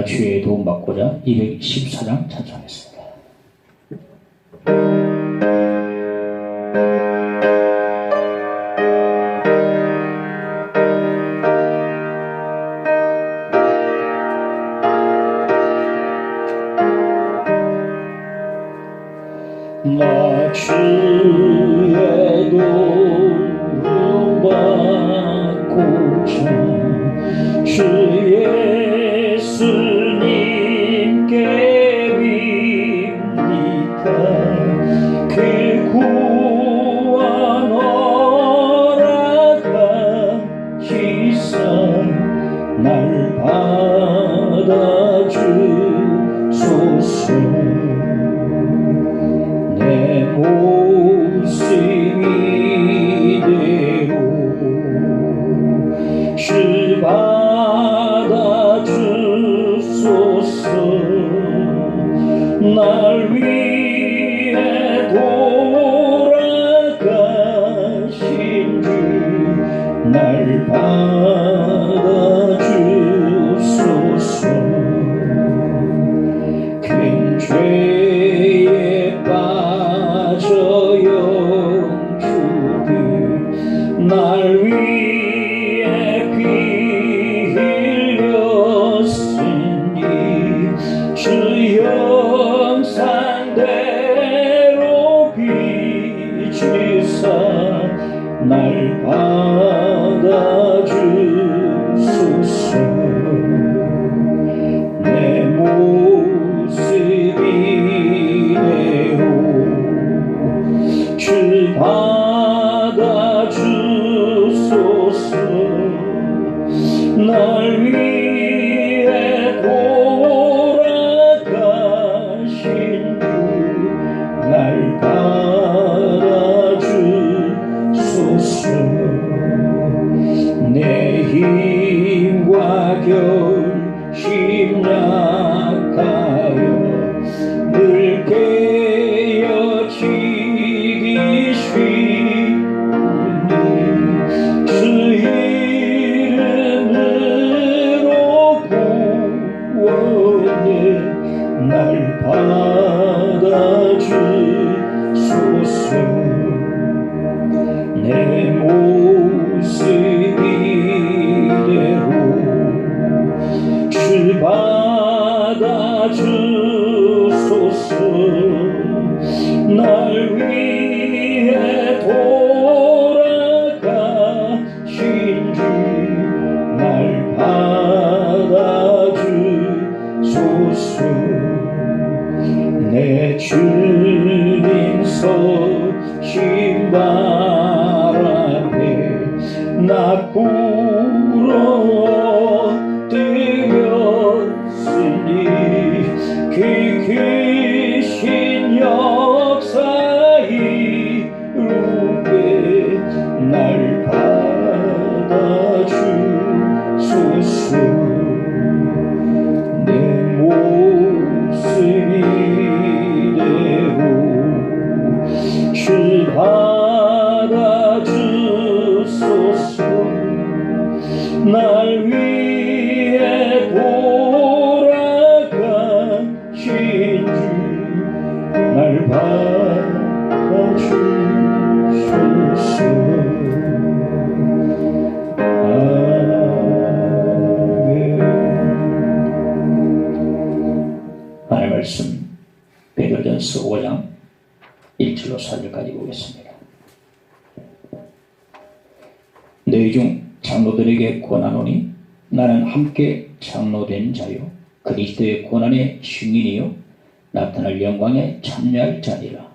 주의 도움받고자 214장 찬송하겠습니다. 나 주의 도움받고자 주 예수님께 빕니다. 그 구원 허락하시사 날 받아주소서. 내 모습 이대로 주 받아주소서. 날 위해 돌아가신 주 날 받아주소서. 큰 죄에 빠져 영주들 날 위해 피 흘렸으니 주 형상대로 빚으사 날 받아주소서. 내 모습이 주 받아주소서. 날 위해 돌아가신 주 날 받아주소서. 내 힘과 결심 약하여 늘 깨어지기 쉬우니 주 이름으로 구원해 날 받아주소서. 내 모습 이대로 주 받아주소서. 날 위해 돌아가신 주 날 받아주소서. 내 주님 서신 발 앞에 나 꿇어 뜨렸으니 그 크신 역사 이루게 날 받아주소서. 내 모습 이대로 주 받아주소서. 날 위해 돌아가신 주 날 받아주소서. 아멘. 하나님의 말씀 베드로전서 5장 1절로 4절까지 보겠습니다. 너희 중 장로들에게 권하노니 나는 함께 장로된 자요 그리스도의 고난의 증인이요 나타날 영광에 참여할 자니라.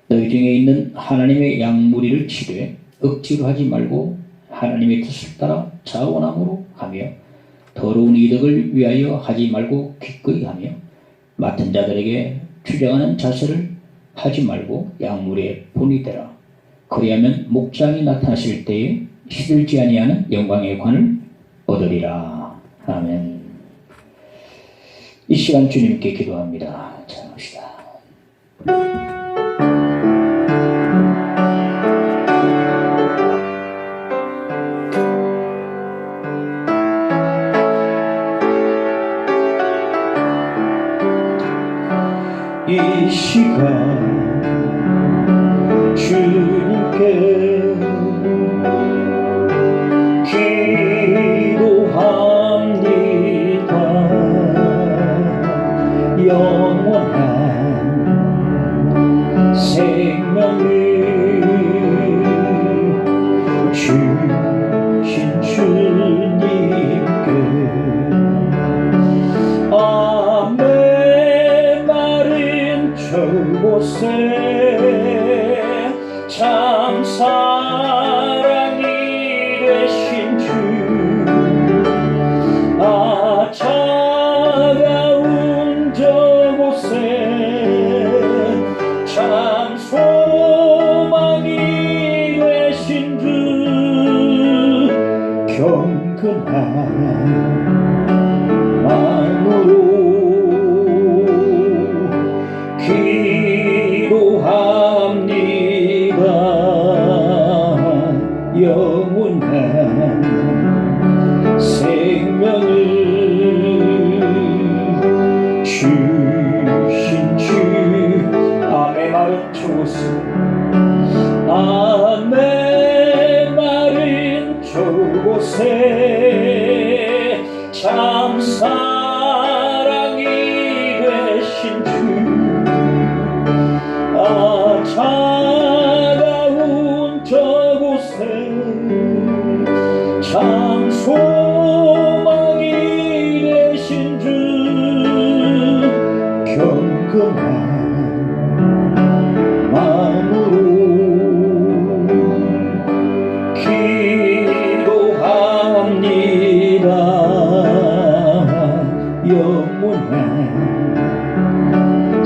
너희 중에 있는 하나님의 양무리를 치되 억지로 하지 말고 하나님의 뜻을 따라 자원함으로 하며 더러운 이득을 위하여 하지 말고 기꺼이 하며 맡은 자들에게 주장하는 자세를 하지 말고 양무리의 본이 되라. 그리하면 목장이 나타나실 때에 시들지 아니하는 영광의 관을 얻으리라. 아멘. 이 시간 주님께 기도합니다. 찬양합시다. 이 시간 주님께 기도합니다. 영원한 생명을 주신 주님께 아멘. 마른 저곳에 참 사랑이 되신 주, 차가운 저곳에 참 소망이 되신 주, 경건한 마음으로 기도합니다. 영원한 생명을 주신 주, 아멘. 마른 저곳에 아멘. 마른 저곳에 참 사랑이 되신 주, 차가운 저곳에 참 소망이 되신 주, 경건한 마음으로 기도합니다. 영원한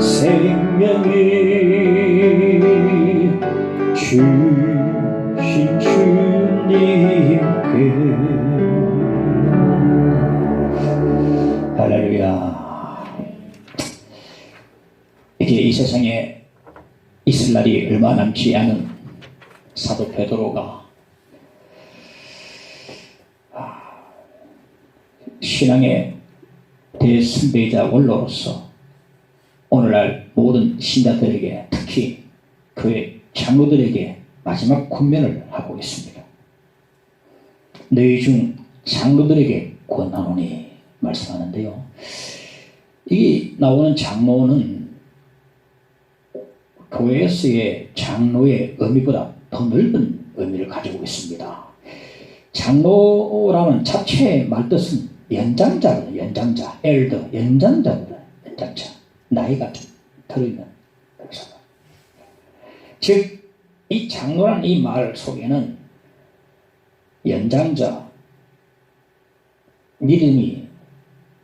생명을 주신 주님께 할렐루야. 이제 이 세상에 있을 날이 얼마 남지 않은 사도 베드로가 신앙의 대선배이자 원로로서 오늘날 모든 신자들에게, 특히 교회 장로들에게 마지막 권면을 하고 있습니다. 너희 중 장로들에게 권하노니 말씀하는데요, 이 나오는 장로는 교회에서의 장로의 의미보다 더 넓은 의미를 가지고 있습니다. 장로라는 자체의 말뜻은 연장자거든요. 연장자, 엘더, 연장자거든요. 연장자, 나이가 좀 들어있는. 즉 이 장로란 이 말 속에는 연장자, 믿음이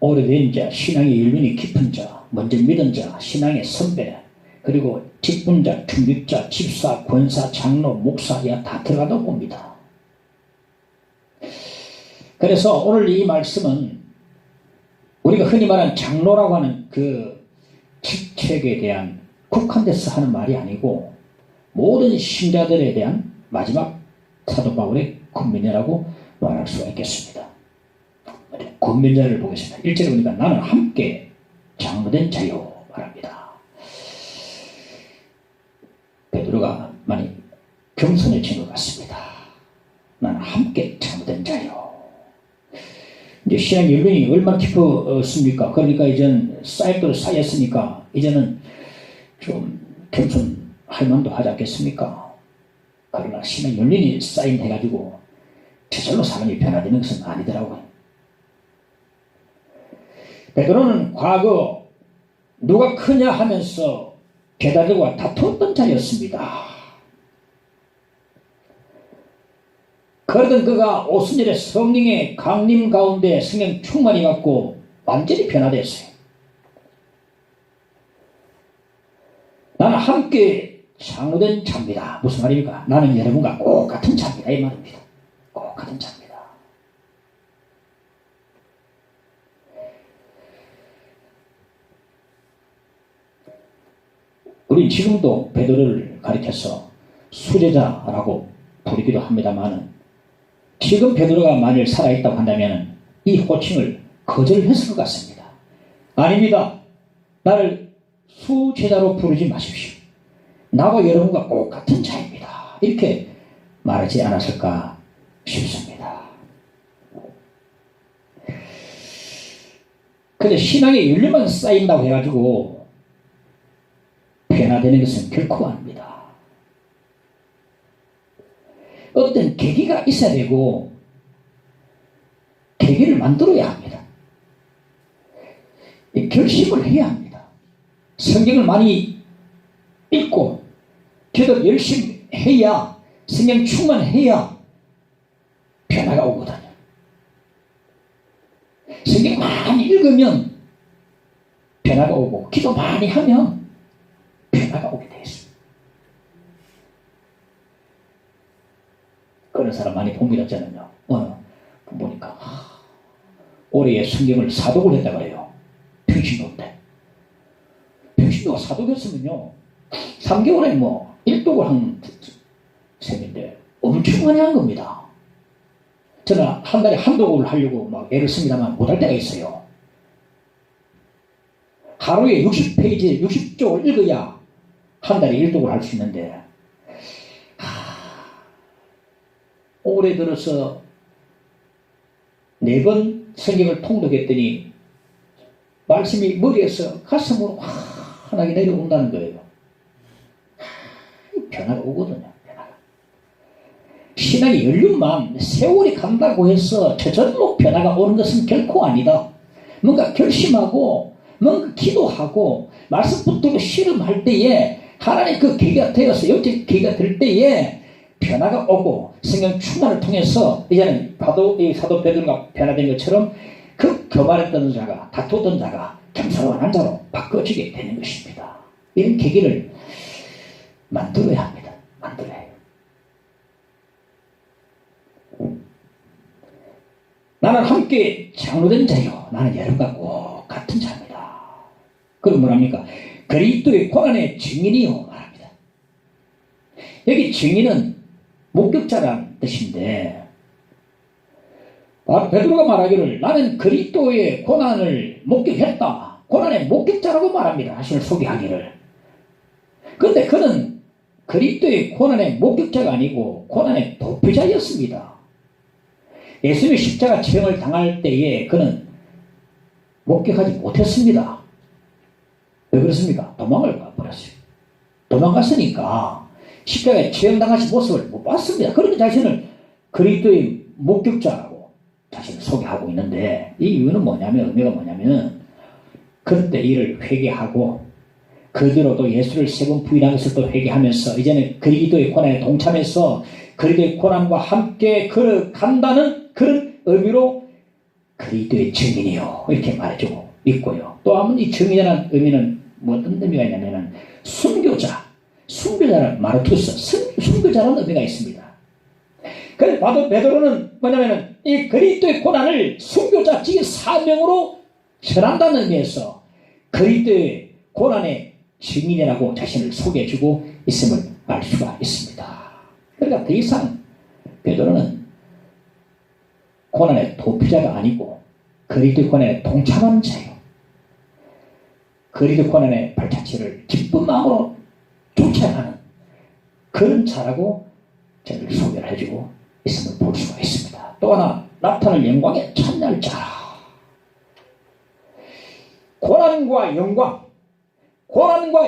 오래된 자, 신앙의 연륜이 깊은 자, 먼저 믿은 자, 신앙의 선배, 그리고 직분자, 중직자, 집사, 권사, 장로, 목사야 다 들어가다고 봅니다. 그래서 오늘 이 말씀은 우리가 흔히 말하는 장로라고 하는 그 직책에 대한 국한돼서 하는 말이 아니고 모든 신자들에 대한 마지막 사도 바울의 권면이라고 말할 수가 있겠습니다. 권면자를 보겠습니다. 1절에 보니까 나는 함께 장로된 자요 말합니다. 베드로가 많이 겸손해진 것 같습니다. 나는 함께 장로된 자요. 이제 신앙 연륜이 얼마나 깊었습니까? 그러니까 이제는 쌓일도록 쌓였으니까 이제는 좀 겸손할 만도 하지 않겠습니까? 그러나 신앙 연륜이 쌓인해가지고 저절로 사람이 변화되는 것은 아니더라고요. 베드로는 과거 누가 크냐 하면서 베드로와 다투었던 자였습니다. 그러던 그가 오순절에 성령의 강림 가운데 성령 충만이 갖고 완전히 변화됐어요. 나는 함께 장로된 자입니다. 무슨 말입니까? 나는 여러분과 꼭 같은 자입니다. 이 말입니다. 꼭 같은 자입니다. 우리 지금도 베드로를 가리켜서 수제자라고 부르기도 합니다만, 지금 베드로가 만일 살아있다고 한다면 이 호칭을 거절했을 것 같습니다. 아닙니다. 나를 수제자로 부르지 마십시오. 나와 여러분과 꼭 같은 자입니다. 이렇게 말하지 않았을까 싶습니다. 근데 신앙의 연륜만 쌓인다고 해가지고 변화되는 것은 결코 아닙니다. 어떤 계기가 있어야 되고 계기를 만들어야 합니다. 결심을 해야 합니다. 성경을 많이 읽고 기도 열심히 해야, 성경 충만해야 변화가 오거든요. 성경 많이 읽으면 변화가 오고, 기도 많이 하면 변화가 오게 되어 있습니다. 그런 사람 많이 봅니다. 저는요. 보니까 올해 성경을 사독을 했다 그래요. 평신도인데. 평신도가 사독했으면요 3개월에 뭐 1독을 한 셈인데 엄청 많이 한 겁니다. 저는 한 달에 한 독을 하려고 막 애를 씁니다만 못할 때가 있어요. 하루에 60페이지, 60쪽을 읽어야 한 달에 1독을 할 수 있는데, 올해 들어서 4번 성경을 통독했더니 말씀이 머리에서 가슴으로 환하게 내려온다는 거예요. 변화가 오거든요. 변화가. 신앙의 연륜만 세월이 간다고 해서 저절로 변화가 오는 것은 결코 아니다. 뭔가 결심하고 뭔가 기도하고 말씀 붙들고 실험할 때에 하나님 그 계기가 되어서 영적 계기가 될 때에 변화가 오고, 성경 충만을 통해서 이제는 사도 베드로가 변화된 것처럼 그 교만했던 자가, 다투었던 자가 겸손한 자로 바꿔지게 되는 것입니다. 이런 계기를 만들어야 합니다. 만들어야 해요. 나는 함께 장로된 자요, 나는 여러분과 꼭 같은 자입니다. 그럼 뭐랍니까? 그리스도의 고난의 증인이요 말합니다. 여기 증인은 목격자라는 뜻인데, 베드로가 말하기를 나는 그리스도의 고난을 목격했다, 고난의 목격자라고 말합니다. 자신을 소개하기를. 그런데 그는 그리스도의 고난의 목격자가 아니고 고난의 도피자였습니다. 예수님의 십자가 체형을 당할 때에 그는 목격하지 못했습니다. 왜 그렇습니까? 도망을 가버렸어요. 도망갔으니까 십자가에 체형당하신 모습을 못 봤습니다. 그러니 자신을 그리스도의 목격자라고 자신을 소개하고 있는데, 이 이유는 뭐냐면, 의미가 뭐냐면, 그때 이를 회개하고 그 뒤로 또 예수를 3번 부인한 것을 또 회개하면서 이제는 그리스도의 고난에 동참해서 그리스도의 고난과 함께 걸어간다는 그런 의미로 그리스도의 증인이요 이렇게 말해주고 있고요. 또 한번 이 증인이라는 의미는 뭐 어떤 의미가 있냐면 순교자라는 마르투스, 순교자라는 의미가 있습니다. 그래서 베드로는 뭐냐면 이 그리스도의 고난을 순교자적인 사명으로 전한다는 의미에서 그리스도의 고난의 증인이라고 자신을 소개해주고 있음을 알 수가 있습니다. 그러니까 더 이상 베드로는 고난의 도피자가 아니고 그리스도의 고난에 동참하는 자예요. 그리스도의 고난의 발자취를 기쁜 마음으로 쫓아가는 그런 자라고 저를 소개를 해주고 있음을 볼 수가 있습니다. 또 하나, 나타날 영광에 참여할 자라. 고난과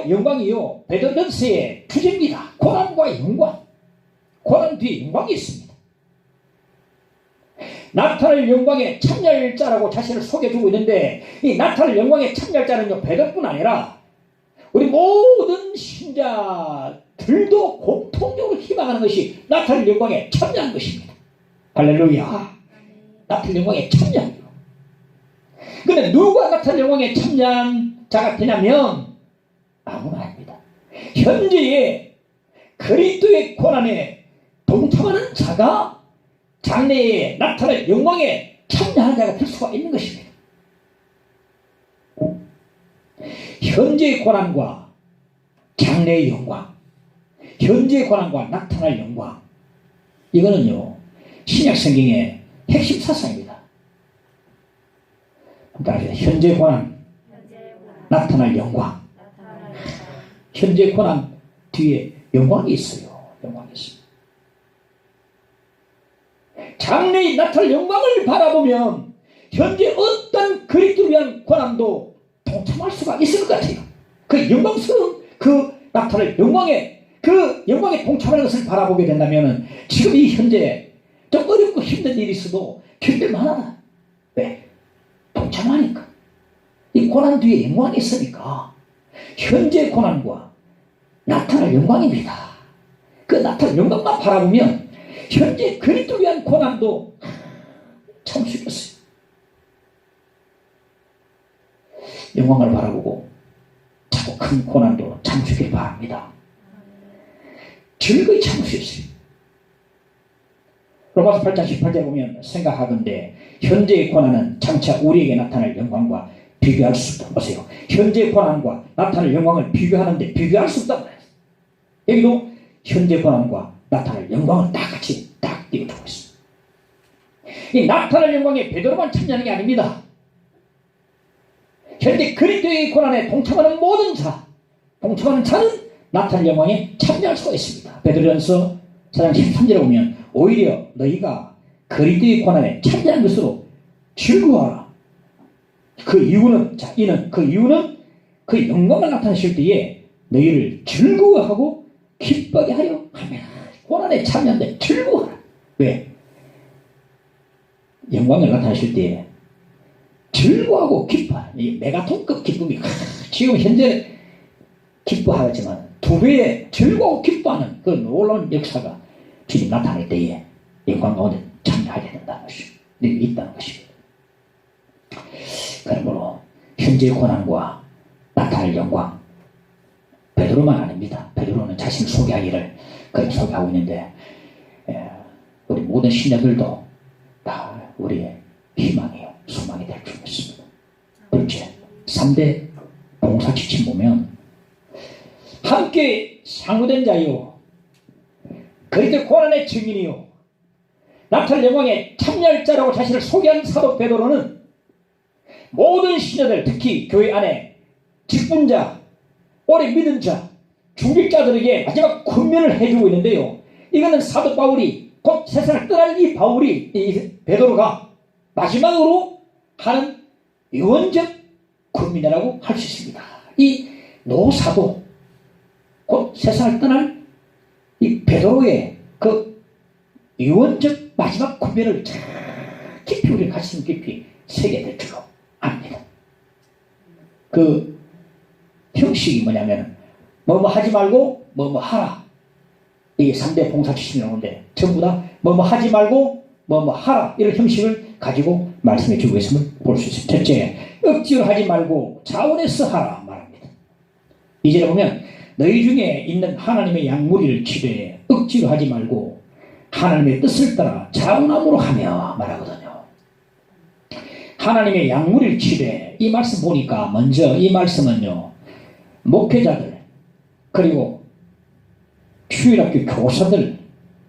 영광이요 베드로전서의 주제입니다. 고난과 영광, 고난 뒤에 영광이 있습니다. 나타날 영광에 참여할 자라고 자신을 소개해주고 있는데, 이 나타날 영광에 참여할 자는요 베드로뿐 아니라 우리 모든 신자들도 공통적으로 희망하는 것이 나타날 영광에 참여하는 것입니다. 할렐루야. 나타날 영광에 참여하는 것. 그런데 누가 나타날 영광에 참여한 자가 되냐면 아무나 아닙니다. 현재의 그리스도의 고난에 동참하는 자가 장래에 나타날 영광에 참여하는 자가 될 수가 있는 것입니다. 현재의 고난과 장래의 영광, 현재의 고난과 나타날 영광, 이거는요 신약 성경의 핵심 사상입니다. 현재 고난, 나타날 영광. 현재 고난 뒤에 영광이 있어요. 영광이 있습니다. 장래에 나타날 영광을 바라보면 현재 어떤 그리스도를 위한 고난도 동참할 수가 있을 것 같아요. 그 영광스러운 그 나타날 영광의 그 영광에 동참하는 것을 바라보게 된다면 지금 이 현재 좀 어렵고 힘든 일이 있어도 견딜 만하다. 왜? 동참하니까. 이 고난 뒤에 영광이 있으니까 현재 고난과 나타날 영광입니다. 그 나타날 영광만 바라보면 현재 그리스도를 위한 고난도 참을 수 있겠어요. 영광을 바라보고 자꾸 큰 고난도 참으시길 바랍니다. 즐거이 참을 수 있어요. 로마서 8장 18절에 보면 생각하건대 현재의 고난은 장차 우리에게 나타날 영광과 비교할 수 없다. 보세요. 현재의 고난과 나타날 영광을 비교하는데 비교할 수 없다고 해요. 여기도 현재 고난과 나타날 영광을 딱 같이 딱 띄워주고 있습니다. 이 나타날 영광에 베드로만 참여하는 게 아닙니다. 현재 그리스도의 고난에 동참하는 모든 자, 동참하는 자는 나타날 영광에 참여할 수가 있습니다. 베드로전서 4장 13절에 보면 오히려 너희가 그리스도의 고난에 참여한 것으로 즐거워하라. 그 이유는 그 영광을 나타내실 때에 너희를 즐거워하고 기뻐하게 하려 합니다. 고난에 참여한데 즐거워하라. 왜? 영광을 나타내실 때에 즐거워하고 기뻐하라. 이 메가톤급 기쁨이 지금 현재 기뻐하지만 두 배의 즐거워 기뻐하는 그 놀라운 역사가 주님 나타날 때에 영광 가운데 참여하게 된다는 것입니다. 있다는 것입니다. 그러므로 현재의 고난과 나타날 영광 베드로만 아닙니다. 베드로는 자신을 소개하기를 그렇게 소개하고 있는데 우리 모든 신자들도 다 우리의 희망이요 소망이 될 줄 믿습니다. 둘째, 3대 봉사 지침 보면 함께 상우된 자요 그리스도의 고난의 증인이요 나타날 영광에 참여할 자라고 자신을 소개한 사도 베드로는 모든 신자들 특히 교회 안에 직분자, 오래 믿은 자, 중직자들에게 마지막 권면을 해주고 있는데요. 이거는 사도 바울이 곧 세상을 떠날 이 바울이 이 베드로가 마지막으로 하는 유언적 권면이라고 할 수 있습니다. 이 노사도 곧 세상을 떠날 이 베드로의 그 유언적 마지막 권면을 깊이 우리 가슴 깊이 새게 될 줄로 압니다. 그 형식이 뭐냐면 뭐뭐 하지 말고 뭐뭐 하라. 이게 3대 봉사 지침이 나오는데 전부 다 뭐뭐 하지 말고 뭐뭐 하라 이런 형식을 가지고 말씀해 주고 있음을 볼 수 있습니다. 첫째, 억지로 하지 말고 자원해서 하라 말합니다. 이제는 보면 너희 중에 있는 하나님의 양무리를 치되 억지로 하지 말고 하나님의 뜻을 따라 자원함으로 하며 말하거든요. 하나님의 양무리를 치되 이 말씀 보니까 먼저 이 말씀은요 목회자들 그리고 주일학교 교사들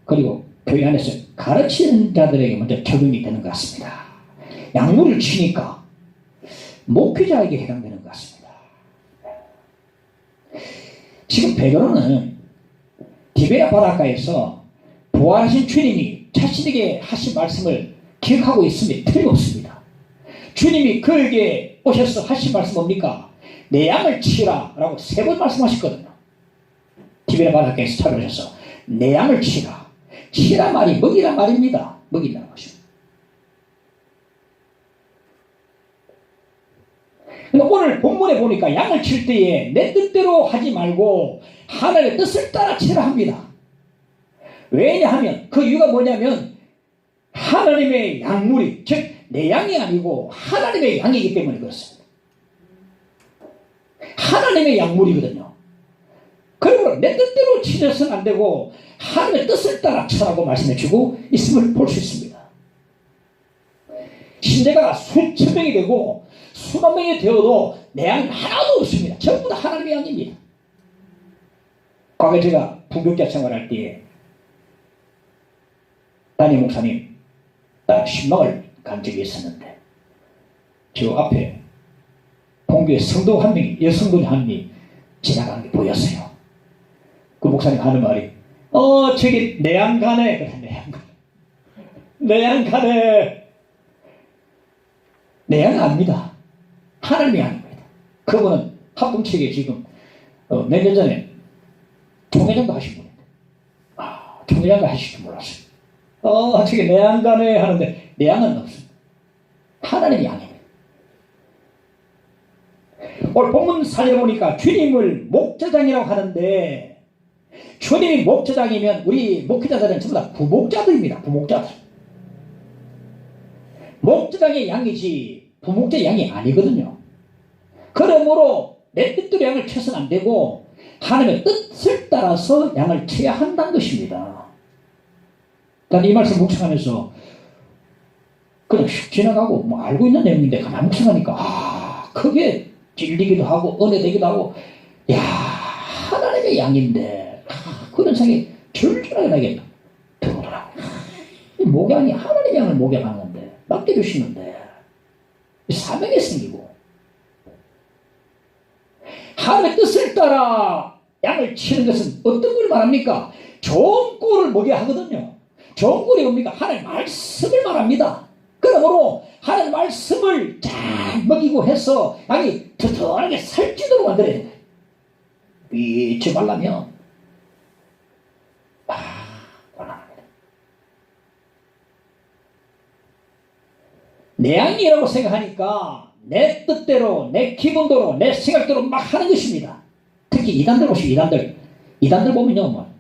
그리고 교회 안에서 가르치는 자들에게 먼저 적용이 되는 것 같습니다. 양무리를 치니까 목회자에게 해당되는 것 같습니다. 지금 베드로는 디베랴 바닷가에서 부활하신 주님이 자신에게 하신 말씀을 기억하고 있음에 틀림없습니다. 주님이 그에게 오셔서 하신 말씀 뭡니까? 내 양을 치라 라고 3번 말씀하셨거든요. 디베랴 바닷가에서 찾아오셔서 내 양을 치라. 치라 말이 먹이라 말입니다. 먹이라는 것입니다. 오늘 본문에 보니까 양을 칠 때에 내 뜻대로 하지 말고 하나님의 뜻을 따라 치라 합니다. 왜냐하면 그 이유가 뭐냐면 하나님의 양물이 즉 내 양이 아니고 하나님의 양이기 때문에 그렇습니다. 하나님의 양물이거든요. 그러므로 내 뜻대로 치셔서는 안 되고 하나님의 뜻을 따라 치라고 말씀해 주고 있음을 볼 수 있습니다. 신자가 수천 명이 되고 수만 명이 되어도 내 양 하나도 없습니다. 전부 다 하나님의 양입니다. 과거에 제가 부교자 생활할 때에 담임 목사님 나 신방을 간 적이 있었는데 저 앞에 본교에 성도 한 명이 여성분 한 명이 지나가는 게 보였어요. 그 목사님 하는 말이 저기 내양 가네. 그래, 내양 가네. 내양 가네. 내양 아닙니다. 하나님이 아닙니다. 그분은 합동측에 지금 몇 년 전에 총회장도 하신 분인데 총회장도 하실 줄 몰랐어요. 저기 내양 가네 하는데 내양은 없습니다. 하나님이 아닙니다. 오늘 본문 사례를 보니까 주님을 목자장이라고 하는데 주님이 목자장이면 우리 목회자들은 전부 다 부목자들입니다. 부목자들. 목자장의 양이지 부목자의 양이 아니거든요. 그러므로 내 뜻대로 양을 쳐서는 안 되고 하나님의 뜻을 따라서 양을 쳐야 한다는 것입니다. 난 이 말씀 묵상하면서 그냥 슉 지나가고 뭐 알고 있는 내용인데 가만 묵상하니까 그게 진리기도 하고 은혜되기도 하고 야 하나님의 양인데 그런 생각이 줄줄하게 나게 들어오더라고요. 이 목양이 하나님의 양을 목양하는 건데 맡겨주시는데 사명이 생기고 하나님의 뜻을 따라 양을 치는 것은 어떤 걸 말합니까? 좋은 꼴을 먹여야 하거든요. 좋은 꼴이 뭡니까? 하나님의 말씀을 말합니다. 그러므로 하나님의 말씀을 잘 먹이고 해서 양이 튼튼하게 살찌도록 만들어야 돼. 미치 말라면 곤란합니다. 내 양이라고 생각하니까 내 뜻대로 내 기분대로 내 생각대로 막 하는 것입니다. 특히 이단들 보시면 이단들 보면요 뭐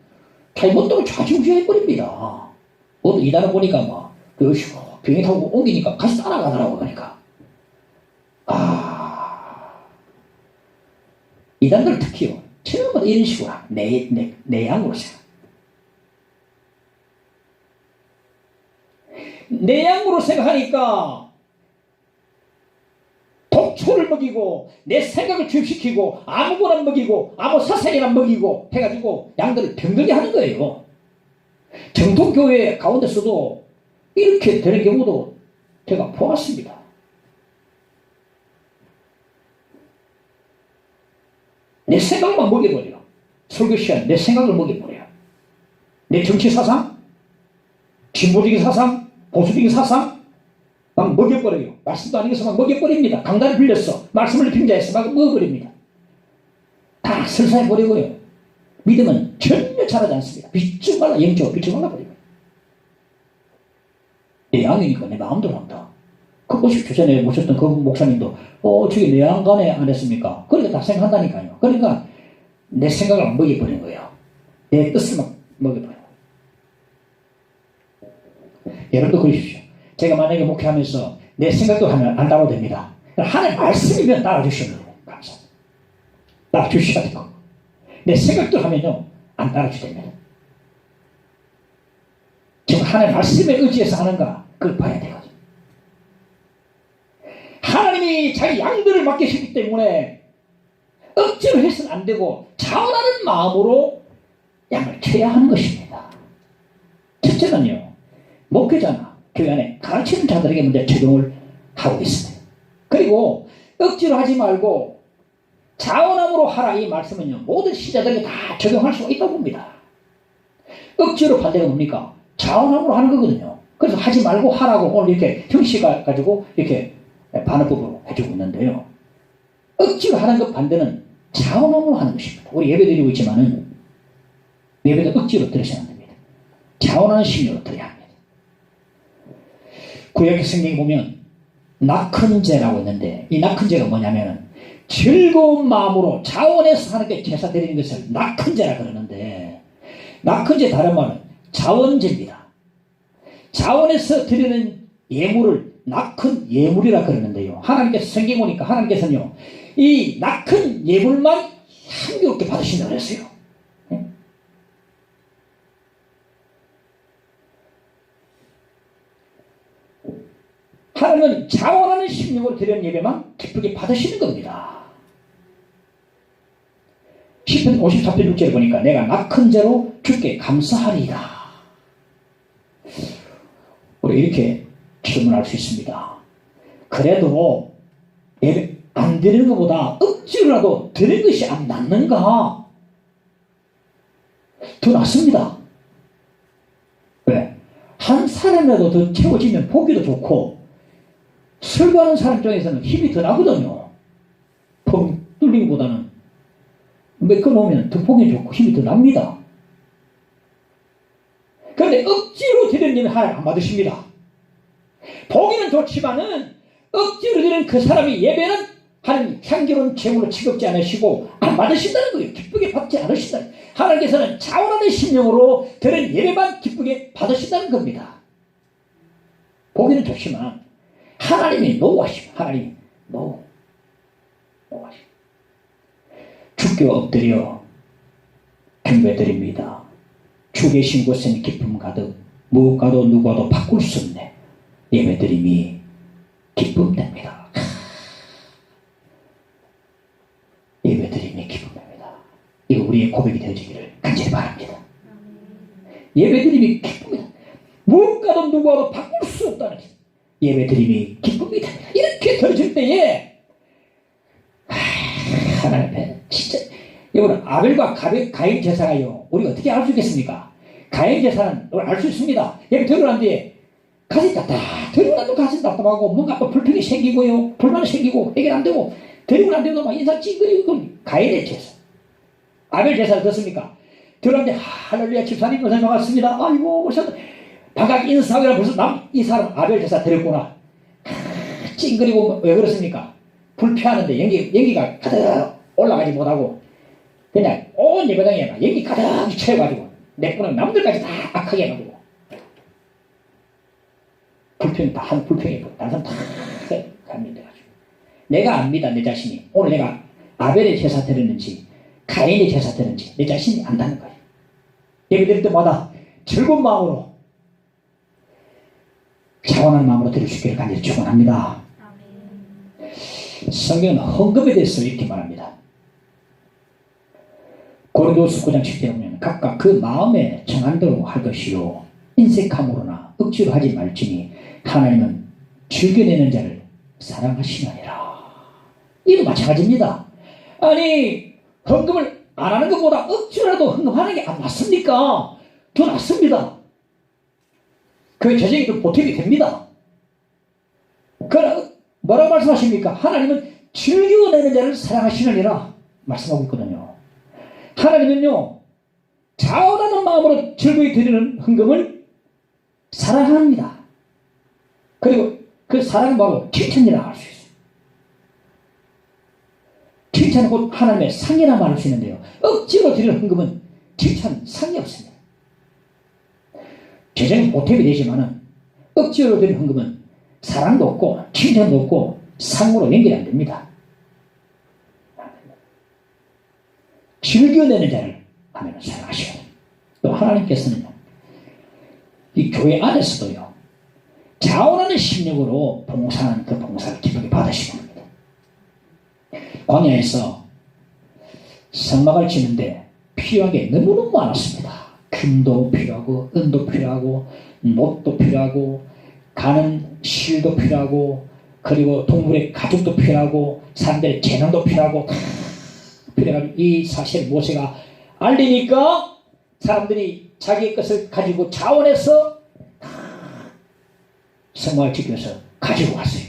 잘못대로 좌지우지해버립니다. 어떤 이단을 보니까 막 비행기 타고 옮기니까 같이 따라가더라고. 그러니까 이단들 특히요 처음부터 이런 식으로 내 양으로 생각 내 양으로 생각하니까 독초를 먹이고 내 생각을 주입시키고 아무거나 먹이고 아무 사상이나 먹이고 해가지고 양들을 병들게 하는 거예요. 정통교회 가운데서도 이렇게 되는 경우도 제가 보았습니다. 내 생각만 먹여버려요. 설교 시간 내 생각을 먹여버려요. 내 정치 사상, 진보적인 사상, 보수적인 사상 막 먹여버려요. 말씀도 아니면서 막 먹여버립니다. 강단을 빌렸어. 말씀을 빙자해서 막 먹어버립니다. 다 설사해버리고요. 믿음은 전혀 자라지 않습니다. 믿지 말라, 영적으로 믿지 말라 버립니다. 내 양이니까 내 마음대로 한다. 그것이 주전에 모셨던 그 목사님도 저기 내 양간에 안 했습니까? 그러니까 다 생각한다니까요. 그러니까 내 생각을 막 먹여버린 거예요. 내 뜻을 막 먹여버린 거예요. 여러분도 그러십시오. 제가 만약에 목회하면서 내 생각도 하면 안 따라도 됩니다. 하나님 말씀이면 따라주시면 돼요. 감사합니다. 따라주셔야 되고 내 생각도 하면요 안 따라주됩니다. 지금 하나님 말씀에 의지해서 하는가 그걸 봐야 되거든요. 하나님이 자기 양들을 맡기시기 때문에 억지로 해서는 안 되고 자원하는 마음으로 양을 쳐야 하는 것입니다. 첫째는요 목회자나 교회 안에 가르치는 자들에게 먼저 적용을 하고 있습니다. 그리고 억지로 하지 말고 자원함으로 하라 이 말씀은요 모든 신자들에게 다 적용할 수 있다고 봅니다. 억지로 반대가 뭡니까? 자원함으로 하는 거거든요. 그래서 하지 말고 하라고 오늘 이렇게 형식을 가지고 이렇게 반응법으로 해주고 있는데요. 억지로 하는 것 반대는 자원함으로 하는 것입니다. 우리 예배 드리고 있지만은 예배도 억지로 들으셔야 안 됩니다. 자원하는 심리로 드려야 합니다. 구약 성경에 보면 낙헌제라고 있는데 이 낙헌제가 뭐냐면은 즐거운 마음으로 자원해서 하나님께 제사 드리는 것을 낙헌제라 그러는데 낙헌제 다른 말은 자원제입니다. 자원해서 드리는 예물을 낙헌 예물이라 그러는데요. 하나님께서 성경 보니까 하나님께서는요 이 낙헌 예물만 한교롭게 받으신다고 그랬어요. 하나님은 자원하는 심령으로 드리는 예배만 기쁘게 받으시는 겁니다. 시편 54편 6절에 보니까 내가 낙헌제로 주께 감사하리이다. 우리 이렇게 질문할 수 있습니다. 그래도 예배 안 드리는 것보다 억지로라도 드리는 것이 안 낫는가? 더 낫습니다. 왜? 한 사람이라도 더 채워지면 보기도 좋고 설교하는 사람 중에서는 힘이 더 나거든요. 펑 뚫리는 것보다는 몇 건 오면 더 보기 좋고 힘이 더 납니다. 그런데 억지로 드리는 일은 하나님 안 받으십니다. 보기는 좋지만은 억지로 드리는 그 사람의 예배는 하나님 향기로운 제물로 취급지 않으시고 안 받으신다는 거예요. 기쁘게 받지 않으신다. 하나님께서는 자원하는 심령으로 드린 예배만 기쁘게 받으신다는 겁니다. 보기는 좋지만 하나님이 노하시고 하나님이 노하시고 주께 엎드려 경배드립니다. 주 계신 곳엔 기쁨 가득 무엇과도 누구와도 바꿀 수 없네. 예배드림이 기쁨됩니다. 예배드림이 기쁨됩니다. 이거 우리의 고백이 되어지기를 간절히 바랍니다. 예배드림이 기쁨이다. 무엇과도 누구와도 바꿀 수 없다는 예배드림이 기쁨이 됩니다. 이렇게 들어질 때에 하나님 앞에 진짜 여러분 아벨과 가인 제사가요 우리가 어떻게 알 수 있겠습니까? 가인 제사는 알 수 있습니다. 예배 드리고 난 뒤에 가슴이 답답 드리고 나도 가슴이 답답하고 뭔가 또 불평이 생기고요 불만이 생기고 해결 안 되고 드리고 난 뒤에도 막 인상 찡그리고 가인의 제사 아벨 제사를 듣습니까? 들어왔는데 할렐루야 집사님 고생 많았습니다. 아이고 오셨다. 반갑게 인사하기라 벌써 이 사람 아벨 제사 드렸구나. 찡그리고 왜 그렇습니까? 불쾌하는데 연기가 가득 올라가지 못하고 그냥 온 예배당에 연기 가득 채워가지고 내 거는 남들까지 다 악하게 해가지고 불평이 다 한 불평이 다른 사람 다 감면돼가지고 내가 압니다. 내 자신이 오늘 내가 아벨의 제사 드렸는지 가인의 제사 드렸는지 내 자신이 안다는 거예요. 예배 드릴 때마다 즐거운 마음으로 자원하는 마음으로 드릴 수 있기를 간절히 축원합니다. 성경은 헌금에 대해서 이렇게 말합니다. 고린도후서 9장 10절에 보면 각각 그 마음에 정한 대로 할 것이요 인색함으로나 억지로 하지 말지니 하나님은 즐겨내는 자를 사랑하시느니라. 이도 마찬가지입니다. 아니 헌금을 안 하는 것보다 억지로라도 헌금하는 게 안 낫습니까? 더 낫습니다. 그 재정이 좀 보탬이 됩니다. 그러나 뭐라고 말씀하십니까? 하나님은 즐겨내는 자를 사랑하시느니라 말씀하고 있거든요. 하나님은요 자원하는 마음으로 즐거이 드리는 헌금을 사랑합니다. 그리고 그 사랑은 바로 칭찬이라고 할 수 있어요. 칭찬은 곧 하나님의 상이라 말할 수 있는데요. 억지로 드리는 헌금은 칭찬, 상이 없습니다. 재정은 보탬이 되지만은 억지로 드리는 헌금은 사랑도 없고 칭찬도 없고 상으로 연결이 안 됩니다. 즐겨내는 자를 하면 사랑하셔야 됩니다. 또 하나님께서는요 이 교회 안에서도요 자원하는 심령으로 봉사하는 그 봉사를 기쁘게 받으시는 겁니다. 광야에서 성막을 짓는데 필요한 게 너무너무 많았습니다. 금도 필요하고 은도 필요하고 못도 필요하고 가는 실도 필요하고 그리고 동물의 가죽도 필요하고 사람들의 재능도 필요하고 다 필요해가지고 이 사실을 모세가 알리니까 사람들이 자기의 것을 가지고 자원해서 다 성막을 지켜서 가지고 왔어요.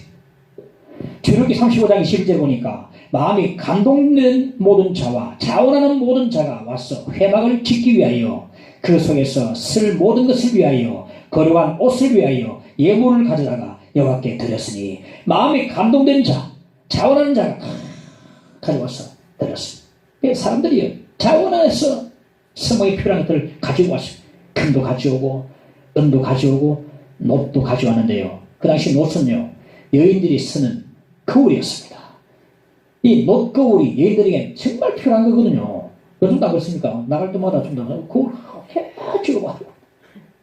출애굽기 35장 21절 보니까 마음이 감동된 모든 자와 자원하는 모든 자가 와서 회막을 짓기 위하여 그 속에서 쓸 모든 것을 위하여 거룩한 옷을 위하여 예물을 가져다가 여호와께 드렸으니 마음이 감동된 자, 자원하는 자가 가져와서 드렸습니다. 사람들이 자원해서 성막에 필요한 것들을 가지고 왔습니다. 금도 가져오고 은도 가져오고 놋도 가져왔는데요. 그 당시 놋은요 여인들이 쓰는 거울이었습니다. 이 놋거울이 여인들에게 정말 필요한 거거든요. 요즘도 안 그렇습니까? 나갈 때마다 좀 더 거울 해주고 와.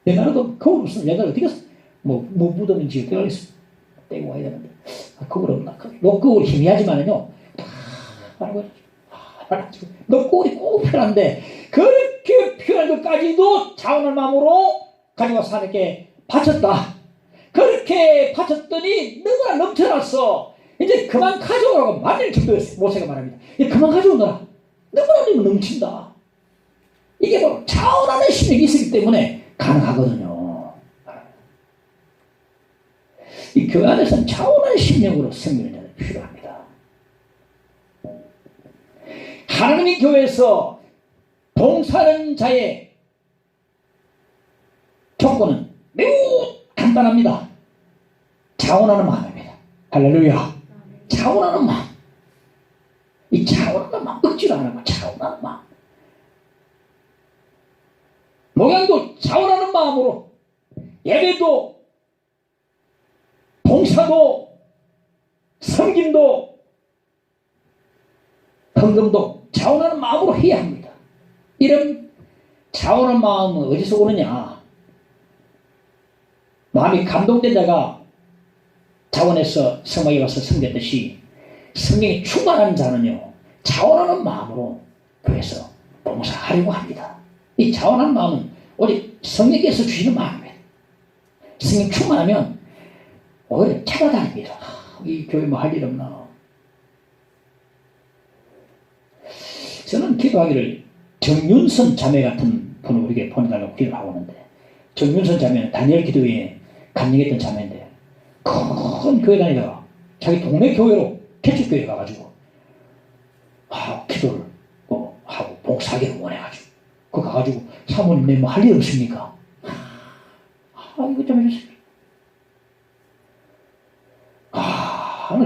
옛날에도 거울 없으면 옛날에 어떻게 했어? 뭐 묻었는지 어떻게 하겠어? 떼고 와야 되는데 거울 없나? 놋거울 희미하지만은요 다 하는 거죠. 놋거울이 꼭 필요한데 그렇게 필요한 것까지도 자원할 마음으로 가져와서 하나님께 바쳤다. 그렇게 바쳤더니 너무나 넘쳐났어. 이제 그만 가져오라고 만일 정도였어요. 모세가 말합니다. 이제 그만 가져오너라. 너무나 넘친다. 이게 바로 자원하는 심령이 있기 때문에 가능하거든요. 이 교회 안에서는 자원하는 심령으로 섬기는 자들이 필요합니다. 하나님의 교회에서 봉사하는 자의 조건은 매우 간단합니다. 자원하는 마음입니다. 할렐루야. 자원하는 마음. 이 자원하는 마음, 억지로 안 하고 자원하는 마음. 목양도 자원하는 마음으로 예배도 봉사도 섬김도 헌금도 자원하는 마음으로 해야 합니다. 이런 자원하는 마음은 어디서 오느냐? 마음이 감동된 자가 자원해서 성막에 와서 섬겼듯이 성령이 충만한 자는요 자원하는 마음으로 교회에서 봉사하려고 합니다. 이 자원하는 마음은 오직 성령께서 주시는 마음입니다. 성령 충만하면 오히려 찾아다닙니다. 이 교회 뭐 할 일 없나? 저는 기도하기를 정윤선 자매 같은 분을 우리에게 보내달라고 기도를 하고 있는데, 정윤선 자매는 다니엘 기도회에 감리했던 자매인데 큰 교회 다니다가 자기 동네 교회로 개척교회 가가지고 기도를 하고 봉사하기를 원해가지고 그 가가지고 사모님 내 뭐 할 일 없습니까? 이거 좀 해주세요.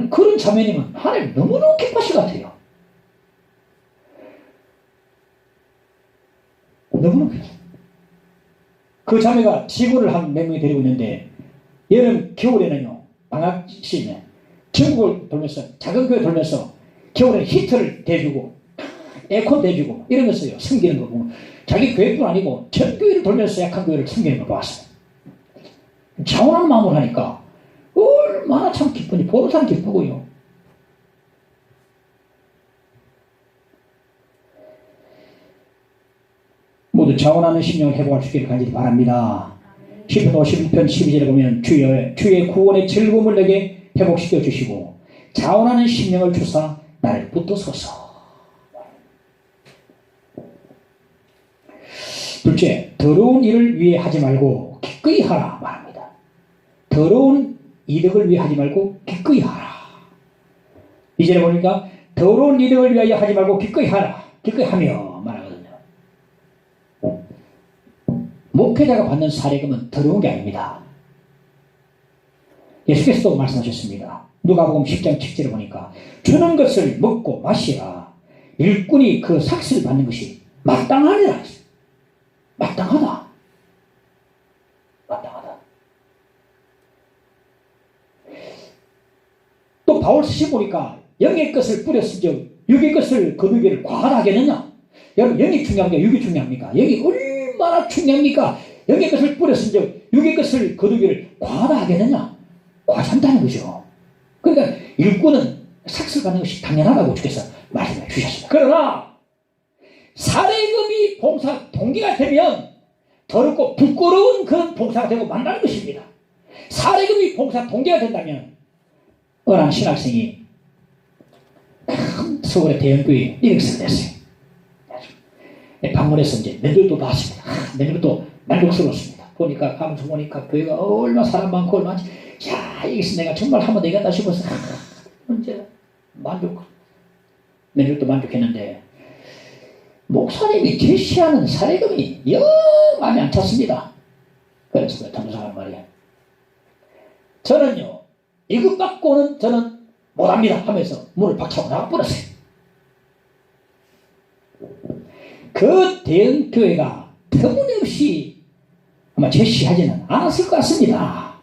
그런 자매님은 하나님 너무너무 기뻐하실 것 같아요. 너무너무 기뻐하세요. 그 자매가 직원을 한 몇 명이 데리고 있는데 여름 겨울에는요 방학 시즌에 전국을 돌면서 작은 교회 돌면서 겨울에는 히터를 대주고 에어컨 대주고 이러면서요 섬기는 거 보면 자기 교회뿐 아니고 전 교회를 돌면서 약한 교회를 섬기는 걸 봤어요. 자원하는 마음으로 하니까 얼마나 참 기쁜지 보는 사람 기쁘고요. 모두 자원하는 심령을 회복할 수 있기를 간절히 바랍니다. 시편 51편 12절에 보면 주의 구원의 즐거움을 내게 회복시켜 주시고 자원하는 심령을 주사 나를 붙드소서. 둘째, 더러운 일을 위해 하지 말고 기꺼이 하라 말합니다. 더러운 이득을 위해 하지 말고 기꺼이 하라. 이절에 보니까 더러운 이득을 위하여 하지 말고 기꺼이 하라. 기꺼이 하며 말하거든요. 목회자가 받는 사례금은 더러운 게 아닙니다. 예수께서도 말씀하셨습니다. 누가복음 10장 7절에 보니까 주는 것을 먹고 마시라. 일꾼이 그 삭슬을 받는 것이 마땅하니라. 마땅하다. 마땅하다. 또 바울 시시 보니까 영의 것을 뿌렸은즉 육의 것을 거두기를 과하다 하겠느냐? 여러분 영이 중요합니까? 육이 중요합니까? 영이 얼마나 중요합니까? 영의 것을 뿌렸은즉 육의 것을 거두기를 과하다 하겠느냐? 과하지 않다는 거죠. 그러니까 일꾼은 삭슬 받는 것이 당연하다고 주께서 말씀해 주셨습니다. 그러나 사례금이 봉사 동기가 되면 더럽고 부끄러운 그런 봉사가 되고 만나는 것입니다. 사례금이 봉사 동기가 된다면 어느 한 신학생이 큰 서울의 대형교회에 이력서를 냈어요. 방문해서 이제 면접도 봤습니다. 면접도 만족스러웠습니다. 보니까 가면서 보니까 교회가 얼마나 사람 많고 얼마나 여기서 내가 정말 한번 되겠다 싶어서 이제 면접도 만족했는데 목사님이 제시하는 사례금이 영 마음에 안 찼습니다. 그래서 담사하는 말이에요. 저는요 이것 갖고는 저는 못합니다 하면서 문을 박차고 나가버렸어요. 그 대형교회가 터무니없이 아마 제시하지는 않았을 것 같습니다.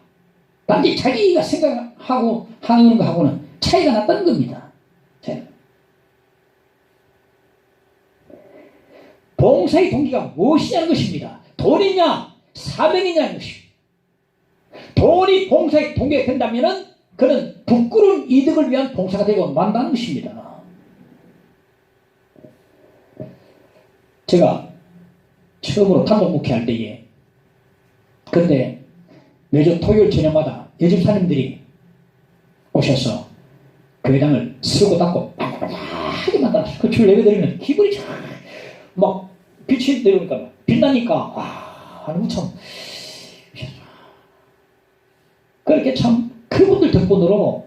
단지 자기가 생각하고 하는 것하고는 차이가 났다는 겁니다. 봉사의 동기가 무엇이냐는 것입니다. 돈이냐 사명이냐는 것입니다. 돈이 봉사의 동기가 된다면 그는 부끄러운 이득을 위한 봉사가 되고 만다는 것입니다. 제가 처음으로 단독 목회할 때에 그때 매주 토요일 저녁마다 여집사님들이 오셔서 교회당을 쓰고 닦고 하게 만들었어요. 그 줄 내려드리면 기분이 막 빛이 내려오니까 빛나니까 하는 참 그렇게 참 그분들 덕분으로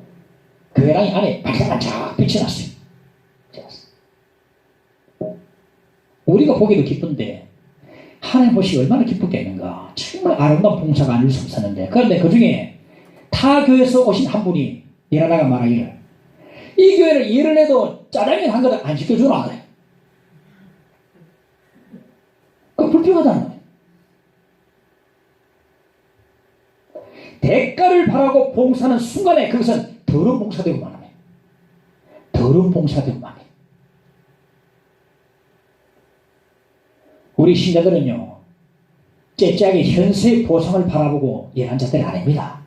교회당이 안에 반짝반짝 빛이 났어요. 우리가 보기도 기쁜데 하나님 보시기 얼마나 기쁘겠는가. 정말 아름다운 봉사가 아닐 수 없었는데, 그런데 그 중에 타 교회에서 오신 한 분이 일하다가 말하기를, 이 교회는 일을 해도 짜장면 한 그릇 안 시켜주나 그래. 그거 불평하다는 거예요. 대가를 바라고 봉사하는 순간에 그것은 더러운 봉사되고 말합니다. 더러운 봉사되고 말합니다. 우리 신자들은요, 째째하게 현세의 보상을 바라보고 일하는 자들이 아닙니다.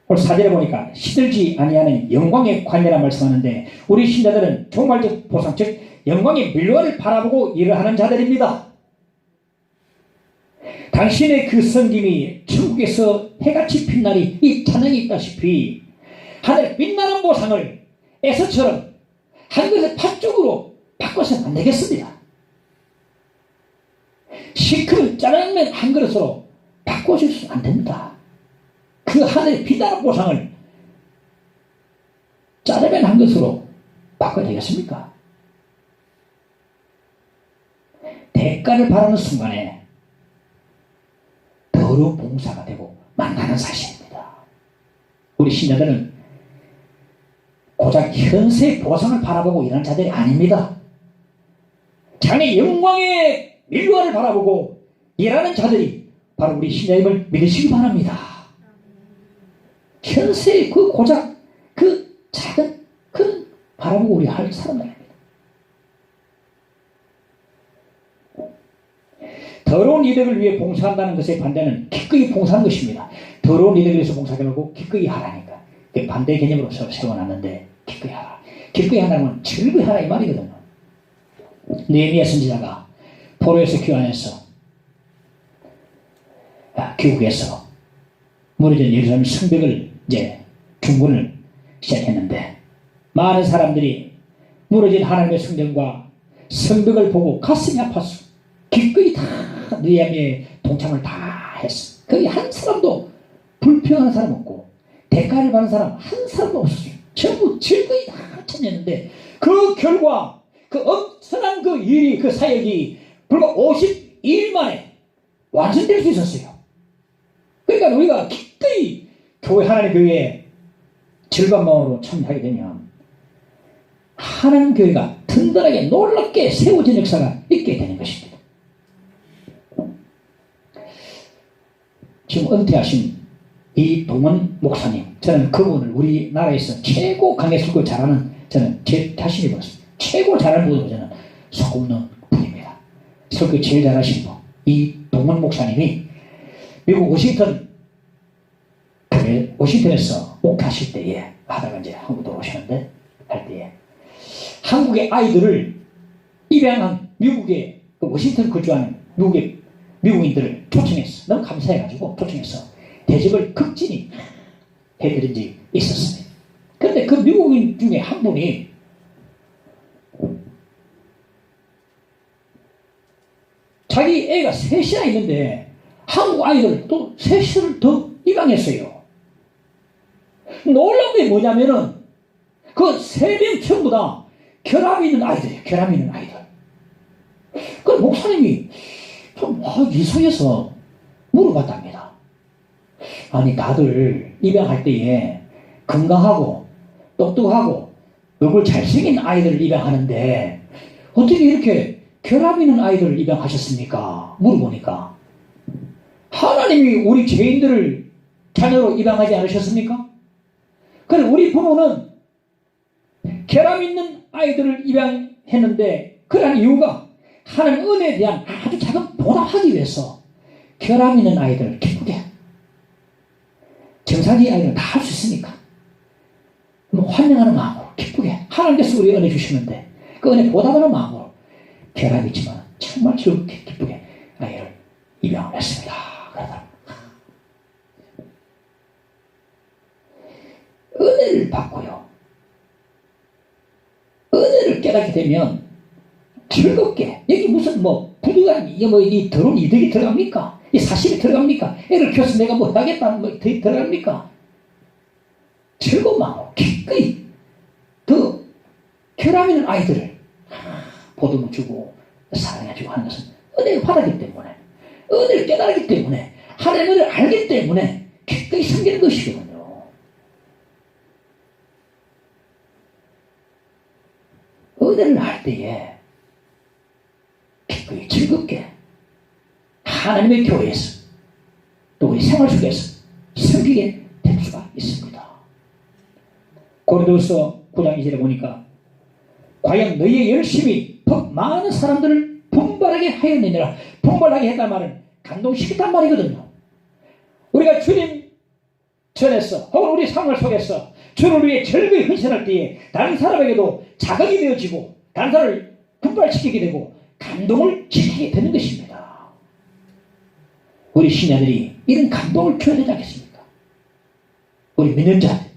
오늘 사절에 보니까 시들지 아니하는 영광의 관이라 말씀하는데, 우리 신자들은 종말적 보상, 즉 영광의 밀로를 바라보고 일을 하는 자들입니다. 당신의 그 섬김이 천국에서 해같이 빛나리 이 찬양이 있다시피 하늘의 빛나는 보상을 에서처럼 한 것을 팥죽으로 바꿔서는 안 되겠습니다. 시큰 짜장면 한 그릇으로 바꿔줄 수는 안 됩니다. 그 하늘의 빛나는 보상을 짜장면 한 그릇으로 바꿔야 되겠습니까? 대가를 바라는 순간에 더러운 봉사가 되고 만나는 사실입니다. 우리 신자들은 고작 현세의 보상을 바라보고 일하는 자들이 아닙니다. 장래 영광의 밀로아를 바라보고 일하는 자들이 바로 우리 신자임을 믿으시기 바랍니다. 현세의 그 고작 그 작은 그 바라보고 우리 할 사람들입니다. 더러운 이득을 위해 봉사한다는 것의 반대는 기꺼이 봉사하는 것입니다. 더러운 이득을 위해서 봉사하지 말고 기꺼이 하라니까. 반대 개념으로 세워놨는데 기꺼이 하라. 기꺼이 하라는 즐거이 하라 이 말이거든요. 느헤미야 선지자가 포로에서 귀환해서 귀국해서 무너진 예루살렘 성벽을 이제 중건을 시작했는데, 많은 사람들이 무너진 하나님의 성전과 성벽을 보고 가슴이 아팠어. 기꺼이 다 느헤미야의 동참을 다 했어. 거기 한 사람도 불평하는 사람 없고 대가를 받는 사람 한 사람도 없었어요. 전부 즐거이 다 참여했는데, 그 결과 그 엄청난 그 일이, 그 사역이 불과 52일 만에 완성될 수 있었어요. 그러니까 우리가 기꺼이 교회, 하나님 교회에 즐거운 마음으로 참여하게 되면 하나님 교회가 든든하게 놀랍게 세워진 역사가 있게 되는 것입니다. 지금 은퇴하신 이동원 목사님, 저는 그분을 우리나라에서 최고 강의 설교 잘하는, 저는 제 자신이 봤습니다. 최고 잘하는 분으로 저는 소문난 분입니다. 설교 제일 잘하신 분, 이동원 목사님이 미국 워싱턴에서 목회하실 때에 하다가 이제 한국으로 오시는데, 할 때에 한국의 아이들을 입양한 미국의 워싱턴 거주하는 미국의 미국인들을 초청했어. 너무 감사해가지고 초청해서 대접을 극진히 해드린 적이 있었습니다. 그런데 그 미국인 중에 한 분이 자기 애가 셋이나 있는데 한국 아이들 또 셋을 더 입양했어요. 놀라운 게 뭐냐면은 그 3명 전부 다 결함이 있는 아이들이에요. 결함이 있는 아이들. 그 목사님이 좀 이상해서 물어봤답니다. 아니, 다들 입양할 때에 건강하고 똑똑하고 얼굴 잘생긴 아이들을 입양하는데 어떻게 이렇게 결함 있는 아이들을 입양하셨습니까? 물어보니까 하나님이 우리 죄인들을 자녀로 입양하지 않으셨습니까? 그래, 우리 부모는 결함 있는 아이들을 입양했는데 그러한 이유가 하나님 은혜에 대한 아주 작은 보답하기 위해서 결함 있는 아이들을 기쁘게, 정상의 아이들은 다 할 수 있으니까 환영하는 마음으로 기쁘게 하나님께서 우리 은혜 주시는데 그 은혜 보답하는 마음으로 결함이 있지만 정말 즐겁게 기쁘게 아이를 입양을 했습니다. 그러더라고요. 은혜를 받고요. 은혜를 깨닫게 되면 즐겁게, 여기 무슨 뭐 부득이한 이게 뭐 이 더러운 이득이 들어갑니까? 이 사실이 들어갑니까? 애를 키워서 내가 뭐 하겠다는 뭐 들어갑니까? 즐거운 마음으로 기꺼이 더 결함있는 아이들을 보듬어 주고 사랑해 주고 하는 것은 은혜를 받았기 때문에, 은혜를 깨달았기 때문에, 하나님의 은혜를 알기 때문에 기꺼이 섬기는 것이거든요. 은혜를 알 때에 기꺼이 즐겁게 하나님의 교회에서 또 우리 생활 속에서 섬기게 될 수가 있습니다. 고린도후서 9장 2절에 보니까 과연 너희의 열심이 더 많은 사람들을 분발하게 하였느니라. 분발하게 했단 말은 감동시켰단 말이거든요. 우리가 주님 전에서 혹은 우리 생활 속에서 주를 위해 즐거이 헌신할 때에 다른 사람에게도 자극이 되어지고 다른 사람을 분발시키게 되고 감동을 시키게 되는 것입니다. 우리 신자들이 이런 감동을 줘야 되지 않겠습니까? 우리 믿는 자들,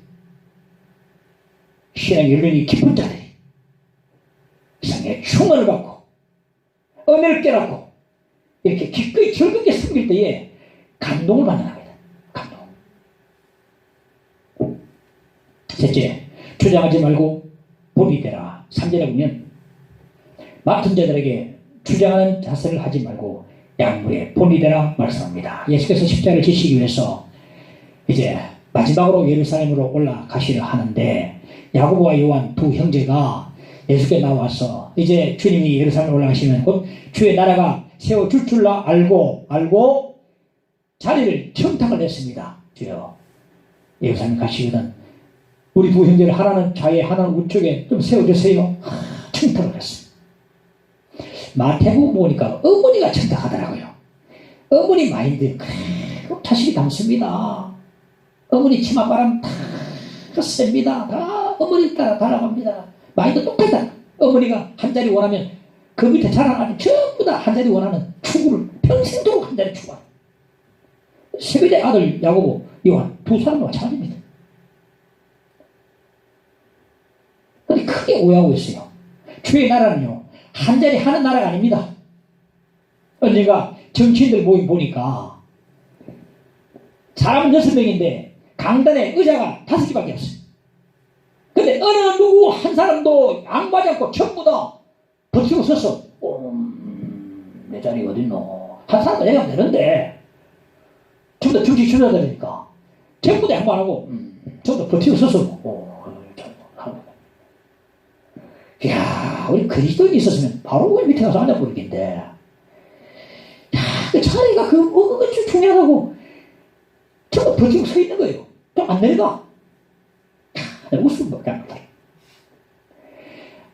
신앙 연륜이 깊은 자들이 성의 충만을 받고 은혜를 깨닫고 이렇게 기꺼이 즐겁게 섬길 때에 감동을 받는 겁니다. 감동. 셋째, 주장하지 말고 본이 되라. 3절에 보면 맡은 자들에게 주장하는 자세를 하지 말고 약물에 본이 되라 말씀합니다. 예수께서 십자가를 지시기 위해서 이제 마지막으로 예루살렘으로 올라가시려 하는데 야고보와 요한 두 형제가 예수께 나와서 이제 주님이 예루살렘에 올라가시면 곧 주의 나라가 세워줄 줄 알고 자리를 청탁을 했습니다. 주여 예루살렘 가시거든 우리 두 형제를 하나는 좌에 하나는 우측에 좀 세워주세요. 청탁을 했습니다. 마태복음 보니까 어머니가 청탁하더라고요. 어머니 마인드 그래도 자식이 담습니다. 어머니 치맛바람 다 셉니다. 다 어머니 따라 달아갑니다. 마인드 똑같다. 어머니가 한 자리 원하면 그 밑에 자란 아들 전부 다 한 자리 원하는 추구를 평생도록 한 자리 추구하는 세배대 아들 야고보 요한 두 사람과 마찬가지입니다. 그런데 크게 오해하고 있어요. 주의 나라는요 한 자리 하는 나라가 아닙니다. 언젠가 정치인들 모임 보니까 사람은 6명인데 강단에 의자가 5개밖에 없어요. 근데 어느 누구 한 사람도 양보하지 않고 전부 다 버티고 서서 내 자리 어딨노? 한 사람도 얘기하면 되는데 전부 다 정치 주자들이니까 전부 다 양보 안 하고 전부 다 버티고 서서 이야 우리 그리스도인이 있었으면 바로 그 밑에 가서 앉아버리겠는데 야 그 자리가 그거 중요하다고 전부 버티고 서 있는 거예요. 또 안 내려가. 웃음밖에 안 나요.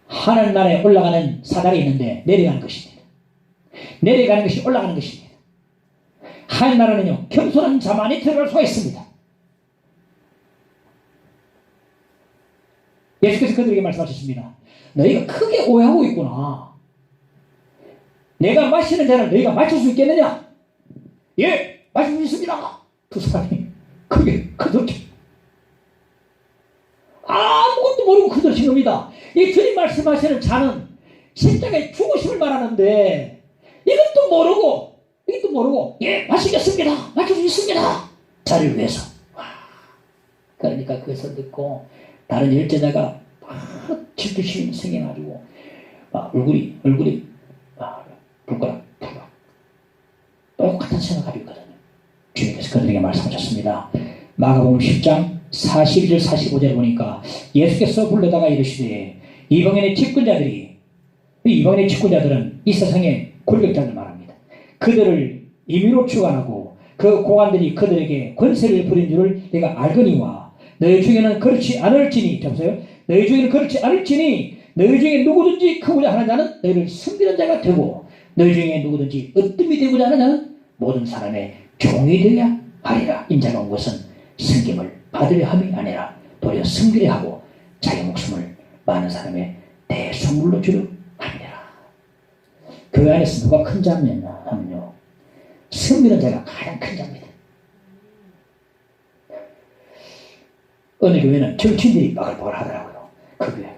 하늘 나라에 올라가는 사다리 있는데 내려가는 것입니다. 내려가는 것이 올라가는 것입니다. 하늘 나라는요 겸손한 자만이 들어갈 수가 있습니다. 예수께서 그들에게 말씀하셨습니다. 너희가 크게 오해하고 있구나. 내가 마시는 잔을 너희가 마실 수 있겠느냐? 예, 마실 수 있습니다. 두 사람이 크게 그들지 아무것도 모르고 그들지 겁니다. 이 주님 말씀하시는 잔은 십자가의 죽으심을 말하는데 이것도 모르고 예, 마시겠습니다. 마실 수 있습니다. 자리를 위해서. 그러니까 그것을 듣고 다른 열제자가 질투심 생겨가지고 얼굴이 불거락 똑같은 생각 가지고 있거든요. 주님께서 그들에게 말씀하셨습니다. 마가복음 10장 42절 45절 보니까 예수께서 불러다가 이르시되 이방인의 집권자들은 이 세상의 권력자들 말합니다. 그들을 임의로 주관하고 그 고관들이 그들에게 권세를 부린 줄을 내가 알거니와 너희 중에는 그렇지 않을지니 보세요. 너희 중에는 그렇지 않을지니 너희 중에 누구든지 크고자 하는 자는 너희를 섬기는 자가 되고 너희 중에 누구든지 으뜸이 되고자 하는 자는 모든 사람의 종이 되어야 하리라. 인자가 온 것은 섬김을 받으려 함이 아니라 도리어 섬기려 하고 자기 목숨을 많은 사람의 대속물로 주려 합니다. 그 안에서 누가 큰 자면요 섬기는 자가 가장 큰 자입니다. 어느 교회는 정치인들이 바글바글 하더라고요. 그 교회.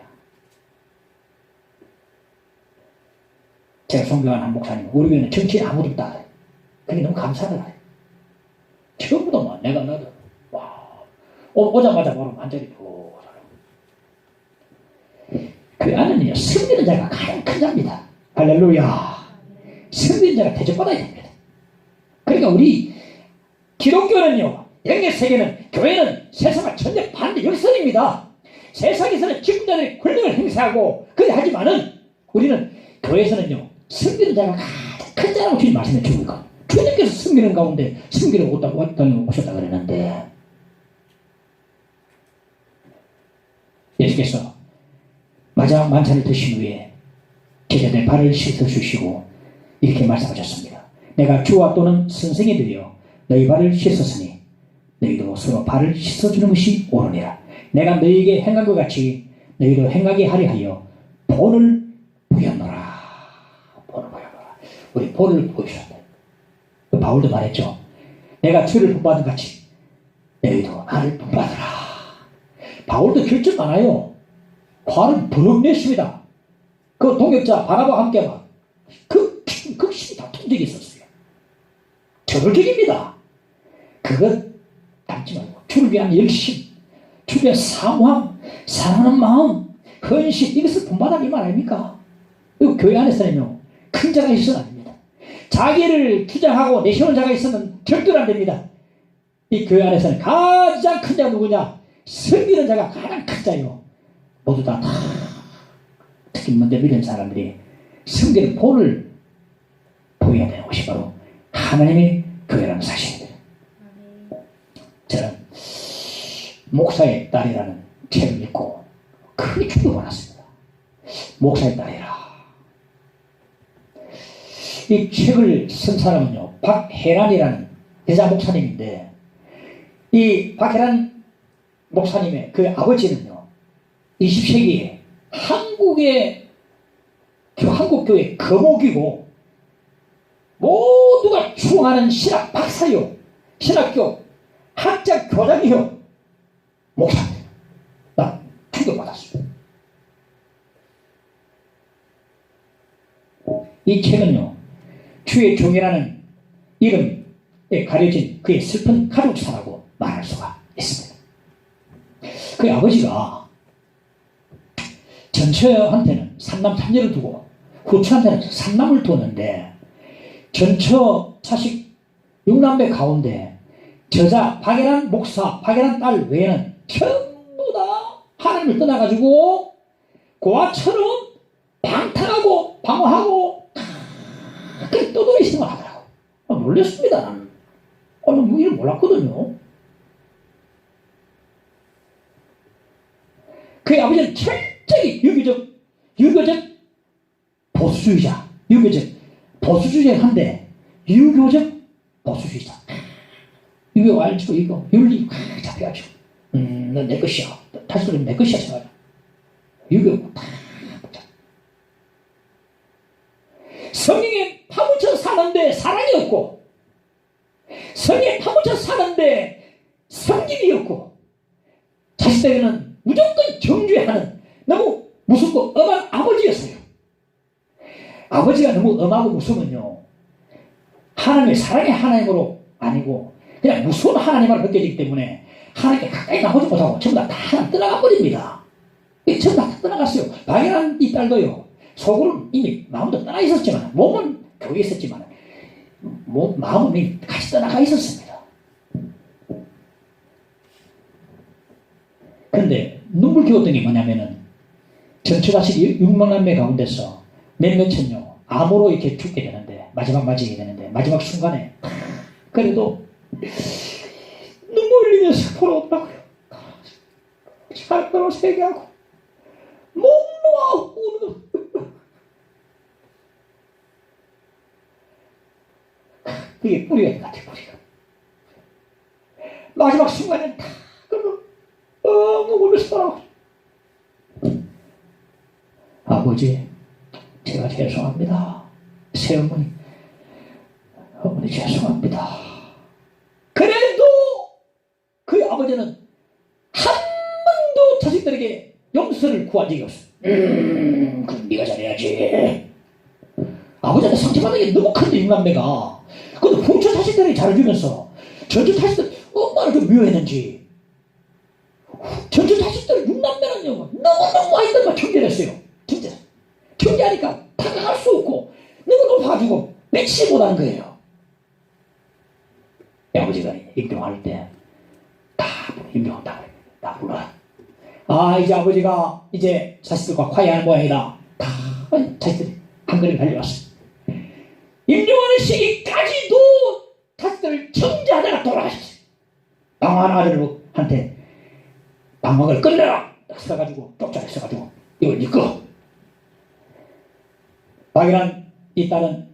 제가 존경하는 한 목사님, 우리 교회는 정치인 아무도 없다. 그게 너무 감사하더라. 처음부터 뭐 내가 나도 와 오자마자 바로 한자리 보고 그 안에는요 섬기는 자가 가장 큰 자입니다. 할렐루야. 섬기는 자가 대접받아야 됩니다. 그러니까 우리 기독교는요, 영의 세계는, 교회는 세상과 전혀 반대 역선입니다. 세상에서는 직분자들의 권력을 행사하고 그래 하지만은 우리는 교회에서는요 섬기는 자가 가장 큰 자라고 주님 말씀해 주고 있고, 주님께서 섬기는 가운데 섬기러 오셨다 그러는데, 예수께서 마지막 만찬을 드신 후에 제자들 발을 씻어주시고 이렇게 말씀하셨습니다. 내가 주와 또는 선생이들이여 너희 발을 씻었으니 너희도 서로 발을 씻어주는 것이 옳으니라. 내가 너희에게 행한 것 같이 너희도 행하게 하려 하여 본을 보였노라. 본을 보였노라. 우리 본을 보여주셨다. 바울도 말했죠. 내가 주를 본받은 같이 너희도 나를 본받으라. 바울도 결점 많아요. 화를 버럭 냈습니다. 그 동역자 바나바와 함께 막 극심히 다툰 적이 있었어요. 저돌적입니다. 그것 담지 말고 주를 위한 열심, 주를 위한 사모함, 사랑하는 마음, 헌신, 이것을 본받아 이 말 아닙니까? 이 교회 안에서는요 큰 자가 있어는 안 됩니다. 자기를 주장하고 내세우는 자가 있으면 절대로 안 됩니다. 이 교회 안에서는 가장 큰 자가 누구냐? 섬기는 자가 가장 큰 자요. 모두 다 특히 먼저 믿은 사람들이 섬기는 본을 보여야 되는 것이 바로 하나님의 교회라는 사실입니다. 저는 목사의 딸이라는 책을 읽고 크게 충격받았습니다. 목사의 딸이라. 이 책을 쓴 사람은요 박혜란이라는 여자 목사님인데, 이 박혜란 목사님의 그 아버지는요 20세기에 한국교회 거목이고 모두가 추앙하는 신학 박사요, 신학교 학자 교장이요, 목사입니다. 나 충격받았습니다. 이 책은요 주의 종이라는 이름에 가려진 그의 슬픈 가족사라고 말할 수가 있습니다. 그의 아버지가 전처한테는 삼남 삼녀를 두고 후처한테는 삼남을 두었는데, 전처 자식 6남매 가운데 저자 박예란 목사, 박예란 딸 외에는 전부 다 하나님을 떠나가지고 고아처럼 방탕하고 방어하고 그렇게 떠돌이 생활하더라고. 놀랐습니다. 나는 뭐 이를 몰랐거든요. 그의 아버지는 철저히 유교적 보수주의자, 유교적 보수주의자인데 유교적 보수주의자. 유교 알죠? 이거 윤리 잡혀가지고 너 내 것이야. 다시 그러면 내 것이야 생각하자. 유교 다 성경에 파묻혀 사는데 사랑이 없고, 성경에 파묻혀 사는데 성질이 없고, 자식에게는 무조건 정죄하는 너무 무섭고 엄한 아버지였어요. 아버지가 너무 엄하고 무서우면요 하나님의 사랑의 하나님으로 아니고 그냥 무서운 하나님으로 느껴지기 때문에 하나님께 가까이 나오지 못하고 전부 다 하나님 떠나가 버립니다. 전부 다 떠나갔어요. 박예란 이 딸도요 속으로는 이미 마음도 떠나 있었지만, 몸은 교회에 있었지만 마음은 이미 같이 떠나가 있었습니다. 그런데 눈물겨웠던 게 뭐냐면은 전처자식이 6만남매 가운데서 몇몇은요 암으로 이렇게 죽게 되는데, 마지막 맞이게 되는데, 마지막 순간에 그래도 눈물 흘리면서 돌아오더라고요. 살펴로 세게하고 목 놓아 우는 그게 뿌리가 있는 것 같아요. 뿌리가 마지막 순간에 다 너무 울면서 돌아오고, 아버지 제가 죄송합니다. 새어머니 어머니 죄송합니다. 그래도 그 아버지는 한 자식들에게 용서를 구한 적이 없어. 그럼 네가 잘해야지. 아버지한테 상처받는 게 너무 큰데, 육남매가. 근데 훔쳐 자식들에게 잘해주면서 전주 자식들 얼마나 좀 미워했는지. 전주 자식들 육남매는요 너무너무 아이들만 청결했어요. 진짜 청결하니까 다가갈 수 없고 너무너무 봐주고 맺지 못한 거예요. 아버지가 임종할 때 다 임종한다고 다 불러라. 아, 이제 아버지가 이제 자식들과 화해하는 모양이다. 다 자식들이 한 그릇 달려왔어요. 임종하는 시기까지도 자식들을 청지하다가 돌아가셨어요. 방황한 아들한테 방망을 끌려라 써가지고 쪽자를 써가지고 이걸 니꺼. 박이란 이 딸은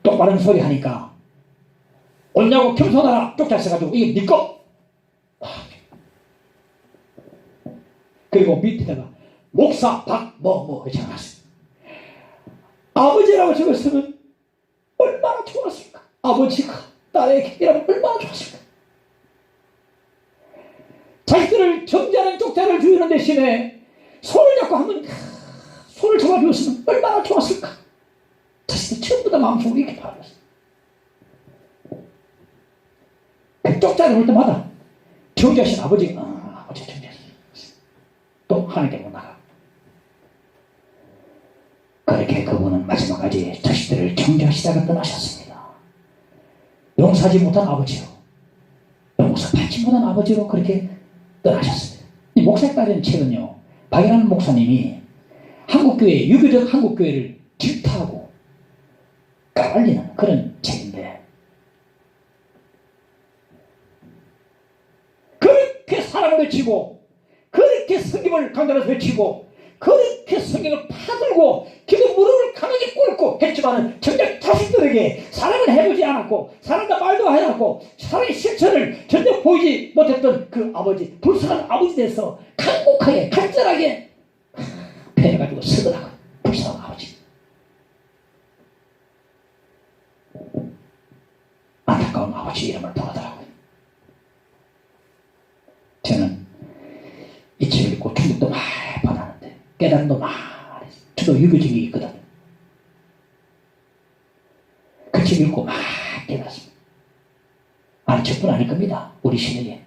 똑바른 소리 하니까 옳냐고 겸손하라 쪽자를 써가지고 이게 니꺼. 그리고 밑에다가 목사 박뭐뭐 적어놨어요. 아버지라고 적었으면 얼마나 좋았을까. 아버지가 딸에게 이라면 얼마나 좋았을까. 자식들을 정자는 쪽자를 주는 대신에 손을 잡고 한번 손을 잡아주었으면 얼마나 좋았을까. 자식들 전부 다 마음속으로 이렇게 바라봤어요. 그 쪽자를 볼 때마다 정자신 아버지가 아버지 정자신 또 하나님께 못 나가. 그렇게 그분은 마지막까지 자식들을 정죄하시다가 떠나셨습니다. 용서하지 못한 아버지로, 용서받지 못한 아버지로 그렇게 떠나셨습니다. 이 목사에 따른 책은요, 박이라는 목사님이 한국교회, 유교적 한국교회를 질타하고 까발리는 그런 책인데, 그렇게 사랑을 외치고 그렇게 성경을 강단에서 외치고 그렇게 성경을 파들고 기도 무릎을 강하게 꿇고 했지만 정작 자식들에게 사랑을 해보지 않았고 사랑과 말도 하지 않았고 사랑의 실천을 전혀 보이지 못했던 그 아버지, 불쌍한 아버지 돼서 간곡하게 간절하게 패해가지고 쓰더라고요. 불쌍한 아버지. 안타까운 아버지 이름을 부르더라고요. 저는 이 책을 읽고 충격도 많이 받았는데 깨달음도 많이 했어요. 저도 유교적이 있거든. 그 책 읽고 많이 깨달았습니다. 아니 저뿐 아닐 겁니다. 우리 시대에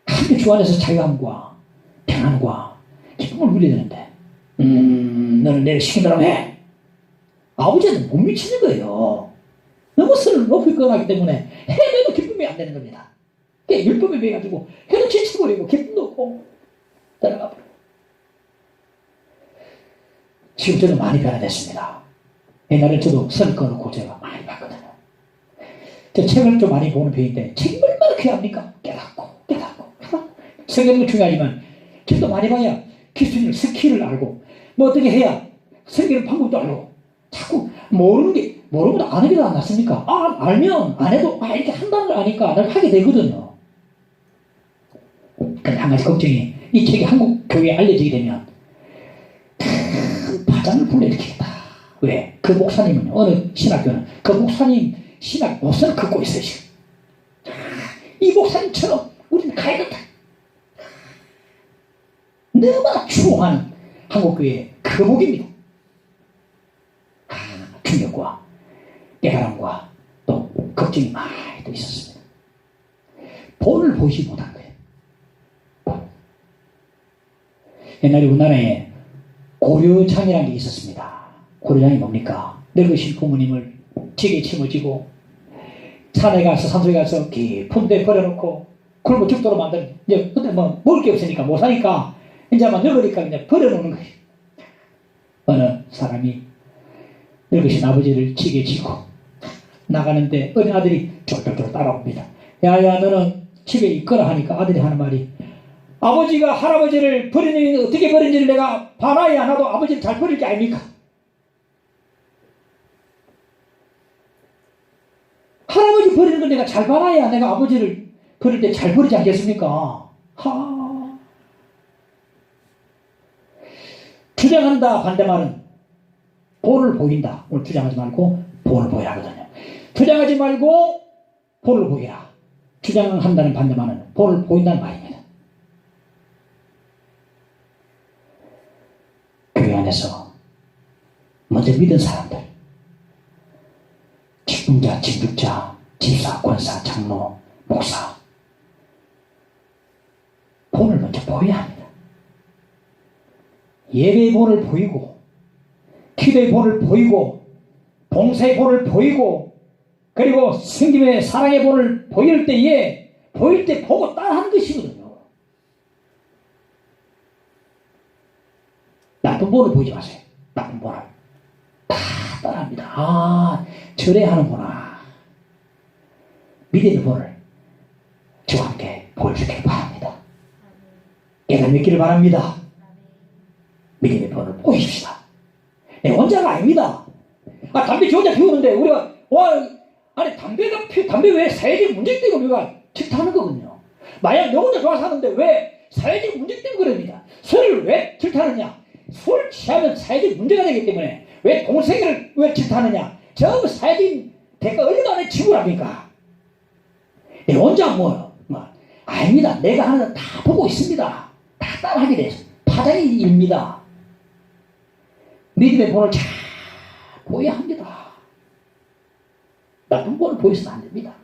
함께 주 안에서 자유함과 평안과 기쁨을 누려야 되는데 너는 내가 시킨 대로 해. 아버지한테 못 미치는 거예요. 너무 선을 높이 꺼나기 때문에 해도 기쁨이 안 되는 겁니다. 율법에 비해 가지고 해도 지쳐버리고 기쁨도 없고 따라가 버리고. 지금 저도 많이 변화됐습니다. 옛날에 저도 선을 꺼놓고 제가 많이 봤거든요. 저 책을 좀 많이 보는 편인데 책이 얼마나 귀합니까? 깨닫고 성경은 중요하지만 책도 많이 봐야 기술을 스킬을 알고 뭐 어떻게 해야 성경의 방법도 알고. 자꾸 모르는 게 모르고 안 하기도 안 낫습니까? 알면 안 해도 이렇게 한다는 걸 아니까 내가 하게 되거든요. 근데 한 가지 걱정이, 이 책이 한국 교회에 알려지게 되면 큰 파장을 불러일으키겠다. 왜? 그 목사님은 어느 신학교는 그 목사님 신학 모습을 긋고 있어요. 지금 이 목사님처럼 우리는 가야겠다. 너무나 추호하는 한국교회의 거목입니다. 충격과 깨달음과 또 걱정이 많이 또 있었습니다. 본을 보지 못한 거예요. 옛날에 우리나라에 고려장이라는 게 있었습니다. 고려장이 뭡니까? 늙으신 부모님을 지게 심어지고 산에 가서 산속에 가서 깊은 데 버려놓고 굶어 죽도록 만드는, 이제 근데 뭐 먹을 게 없으니까 못 사니까 이제 막 늙으니까 그냥 버려놓는 거예요. 어느 사람이 늙으신 아버지를 지게 지고 나가는데 어린 아들이 쫄쫄쫄 따라옵니다. 야야 너는 집에 있거라 하니까 아들이 하는 말이, 아버지가 할아버지를 버리는 어떻게 버린지를 내가 봐놔야 나도 아버지를 잘 버릴 게 아닙니까? 할아버지 버리는 걸 내가 잘 봐놔야 내가 아버지를 버릴 때 잘 버리지 않겠습니까? 주장한다 반대말은 본을 보인다. 오늘 주장하지 말고 본을 보여야 하거든요. 주장하지 말고 본을 보이라. 주장한다는 반대만은 본을 보인다는 말입니다. 교회 안에서 먼저 믿은 사람들, 직분자, 진급자, 집사, 권사, 장로, 목사, 본을 먼저 보여야 합니다. 예배의 본을 보이고, 기도의 본을 보이고, 봉사의 본을 보이고, 그리고 성김의 사랑의 본을 보일 때 보고 따라하는 것이거든요. 나쁜 본을 보이지 마세요. 나쁜 본을 다 따라합니다. 아, 저래 하는구나. 믿음의 본을 저와 함께 보여주길 바랍니다. 깨달음 있기를 바랍니다. 믿음의 본을 보여줍시다. 내 혼자가 아닙니다. 담배 저 혼자 피우는데 우리가 담배 왜 사회적 문제 때문에 우리가 질타하는 거거든요. 마약 너 혼자 좋아서 하는데 왜 사회적 문제 때문에 그럽니다. 술을 왜 질타하느냐? 술 취하면 사회적 문제가 되기 때문에 왜 동생을 왜 질타하느냐? 전부 사회적인 대가 얼마나 지불합니까? 내 혼자 뭐요? 아닙니다. 내가 하는 거 다 보고 있습니다. 다 따라하게 돼서 파장의 일입니다. 믿음의 본을 잘 보여야 합니다. 나쁜 본을 보여서는 안 됩니다.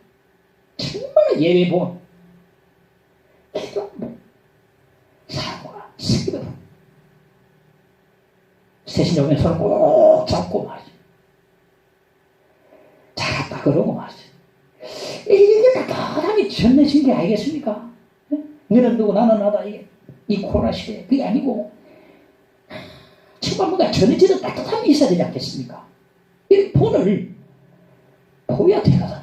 정말 예외 본, 기도 본, 사랑과 성김의 본, 세신적인 손을 꼭 잡고 말이죠. 잘했다 그러고 말이죠. 이게 따뜻함이 전해진 게 아니겠습니까? 너는 누구 나는 나다 이 코로나 시대에 그게 아니고 정말 뭔가 전해지는 따뜻함이 있어야 되지 않겠습니까? 이 본을 보여야 되거든요.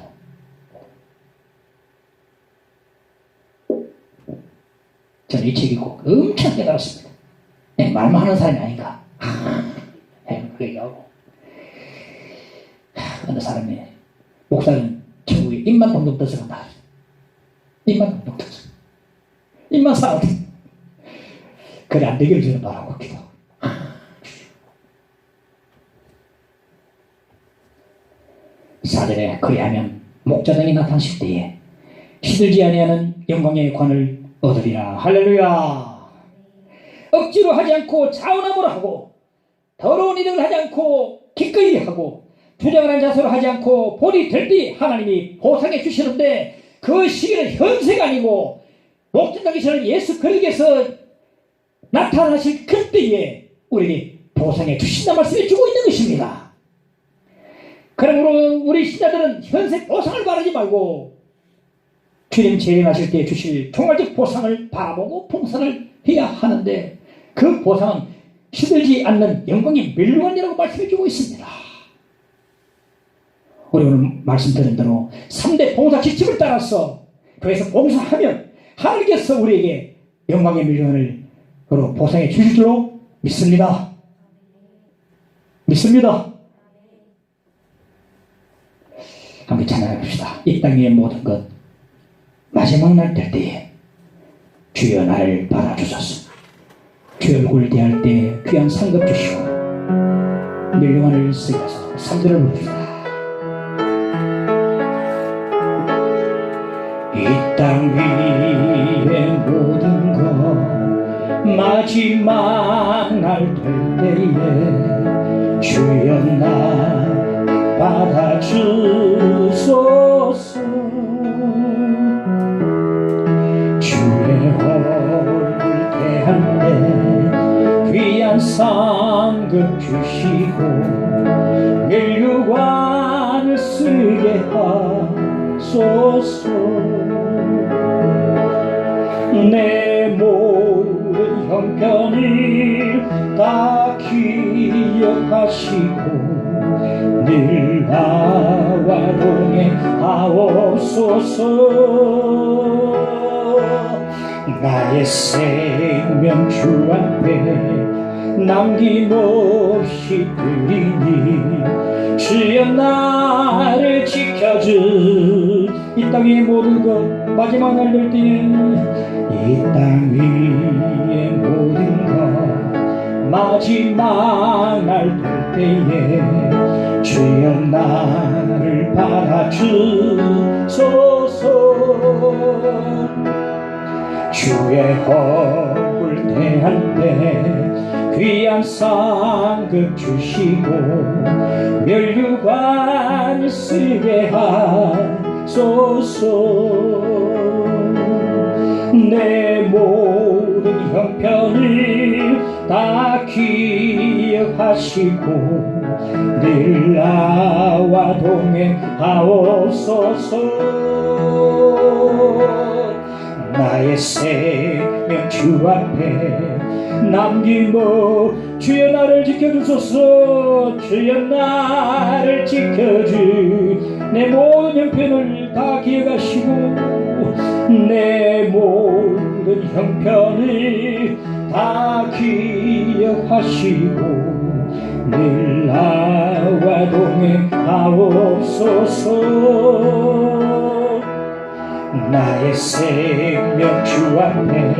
저는 이 책이 꼭 엄청 깨달았습니다. 말만 하는 사람이 아닌가. 그 얘기하고 어느 사람이 목사는 천국에 입만 동동 떠서 간다. 입만 동동 떠서 입만 살아도 그래 안 되기를 저는 바라고 기도하고 사절에 그리하면 목자장이 나타나실 때에 시들지 아니하는 영광의 관을 얻으리라. 할렐루야. 억지로 하지 않고 자원함으로 하고 더러운 일을 하지 않고 기꺼이 하고 주장하는 자세로 하지 않고 본이 될 때 하나님이 보상해 주시는데 그 시기는 현세가 아니고 목전하기 전에 예수 그리스도께서 나타나실 그때에 우리에게 보상해 주신다는 말씀을 주고 있는 것입니다. 그러므로 우리 신자들은 현세 보상을 바라지 말고 주님 재림하실 때 주실 종말적 보상을 바라보고 봉사를 해야 하는데 그 보상은 시들지 않는 영광이 멸류관이라고 말씀해 주고 있습니다. 우리 오늘 말씀 드린 대로 3대 봉사 지침을 따라서 그래서 봉사하면 하나님께서 우리에게 영광의 멸류관을 보상해 주실 줄로 믿습니다. 믿습니다. 함께 찬양해 봅시다. 이 땅 위의 모든 것 마지막 날 될 때에 주여 나를 받아주소서. 주 얼굴 대할 때 귀한 상급 주시고 멸류관을 쓰게 하소서. 3절을 부릅시다. 이 땅 위의 모든 것 마지막 날 될 때에 주여 나 받아주소서. 주의 얼굴 대할 때 귀한 상급 주시고 멸류관을 쓰게 하소서. 내 모든 형편을 다 기억하시고 늘 나와 동행하옵소서. 나의 생명 주 앞에 남김없이 드리니 주여 나를 지켜주. 이 땅의 모든 것 마지막 날 될 때에 이 땅 위의 모든 것 마지막 날 될 때에 주여 나를 받아주소서. 주의 허물 대할 때 귀한 상급 주시고 멸류관 쓰게 하소서. 내 모든 형편을 다 기억하시고 늘 나와 동행하옵소서. 나의 생명 주 앞에 남기고 주여 나를 지켜주소서. 주여 나를 지켜주. 내 모든 형편을 다 기억하시고 내 모든 형편을 다 기억하시고 늘 나와 동행하옵소서. 나의 생명 주 앞에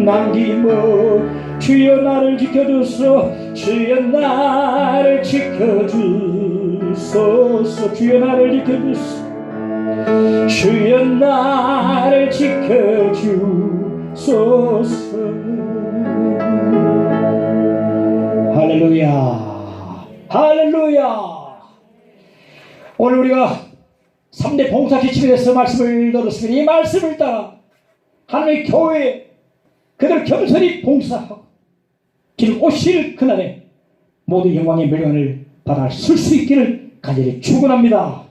남기고 주여 나를 지켜주소. 주여 나를 지켜주소서. 주여 나를 지켜주소서. 주여 나를 지켜주소서. 할렐루야, 할렐루야. 오늘 우리가 3대 봉사 기침에서 말씀을 들었습니다. 이 말씀을 따라 하나님의 교회에 그들 겸손히 봉사하고 지금 오실 그날에 모든 영광의 멸망을 받아 쓸 수 있기를 간절히 축원합니다.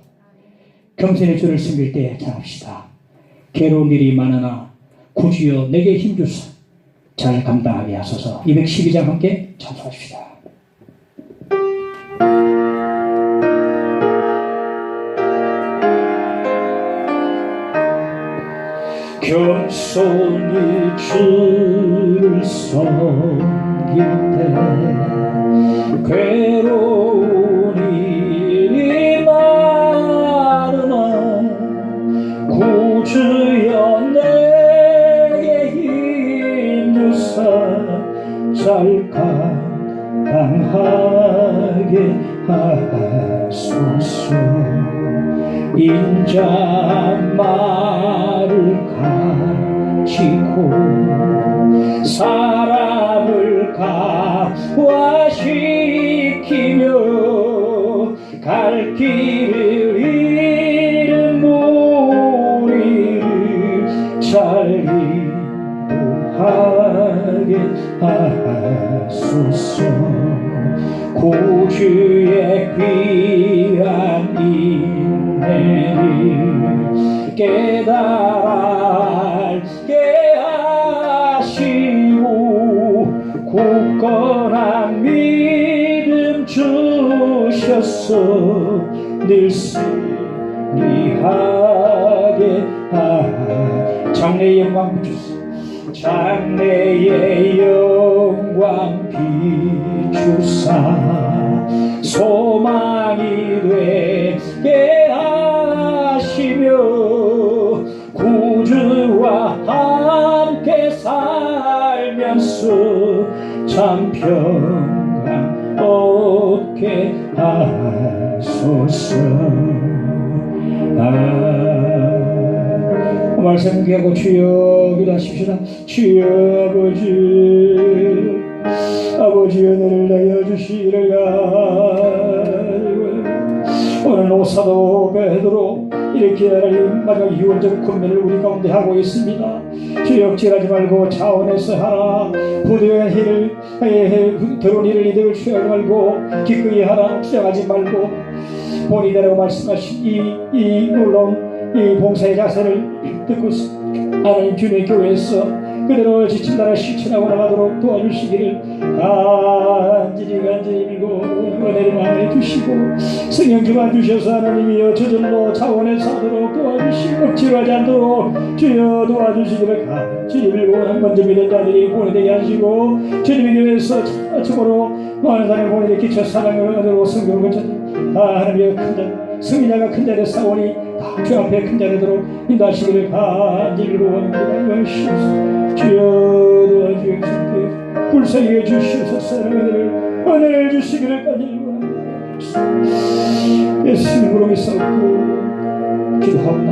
겸손히 주를 섬길 때 찬합시다. 괴로운 일이 많으나 구주여 내게 힘주사 잘 감당하게 하소서. 212장 함께 찬송하십시다. 겸손히 주를 섬길 때 괴로운 일이 많으나 구주여 내게 힘주사 잘 감당하게 하소서. 인자말을 가지고 사람을 감화시키며 갈 길을 잃은 무리를 잘 인도하게 하소서. 구주의 귀한 인내를 깨달게 하시고 굳건한 믿음 주셔서 늘 승리하게 장래의 영광 비추소서. 장래의 영광 비추사 소망이 되게 하시며 구주와 함께 살면서 참 평강 얻게 하소서. 말씀 기하고 주여 기도하십시다. 주여 아버지 은혜를 내려 주시기를 가지고 오늘 노사도 베드로 이렇게 하나님 마지막 유언적 군면을 우리 가운데 하고 있습니다. 주여 억지하지 말고 차원에서 하라. 부득이한 일을 더러운 일을 이득을 취하지 말고 기꺼이 하라. 주장하지 말고 본인이라고 말씀하신 이 놀라운 이 봉사의 자세를 듣고 하나님 주님의 교회에서 그대로 지친 나라 실천하고 나가도록 도와주시기를 간절히 빌고 은혜를 많이 주시고 성령 주만 주셔서 하나님이여 저절로 차원에서 하도록 도와주시고 지루하지 않도록 주여 도와주시기를 간절히 빌고 한번 준비된 자들이 보내되게 하시고 주님의 교회에서 참으로 많은 사람을 보내게 기초 사랑을 얻으러 성경을 거쳐 하나님의 큰 자 승리자가 큰 자리에 싸우니 다 주 앞에 큰 자리도록 인도하시기를 간절히 원합니다. 주여 도와주시옵소서. 불쌍히 주시옵소서. 은혜를 주시기를 간절히 원합니다. 예수님으로 믿사옵고 기도하고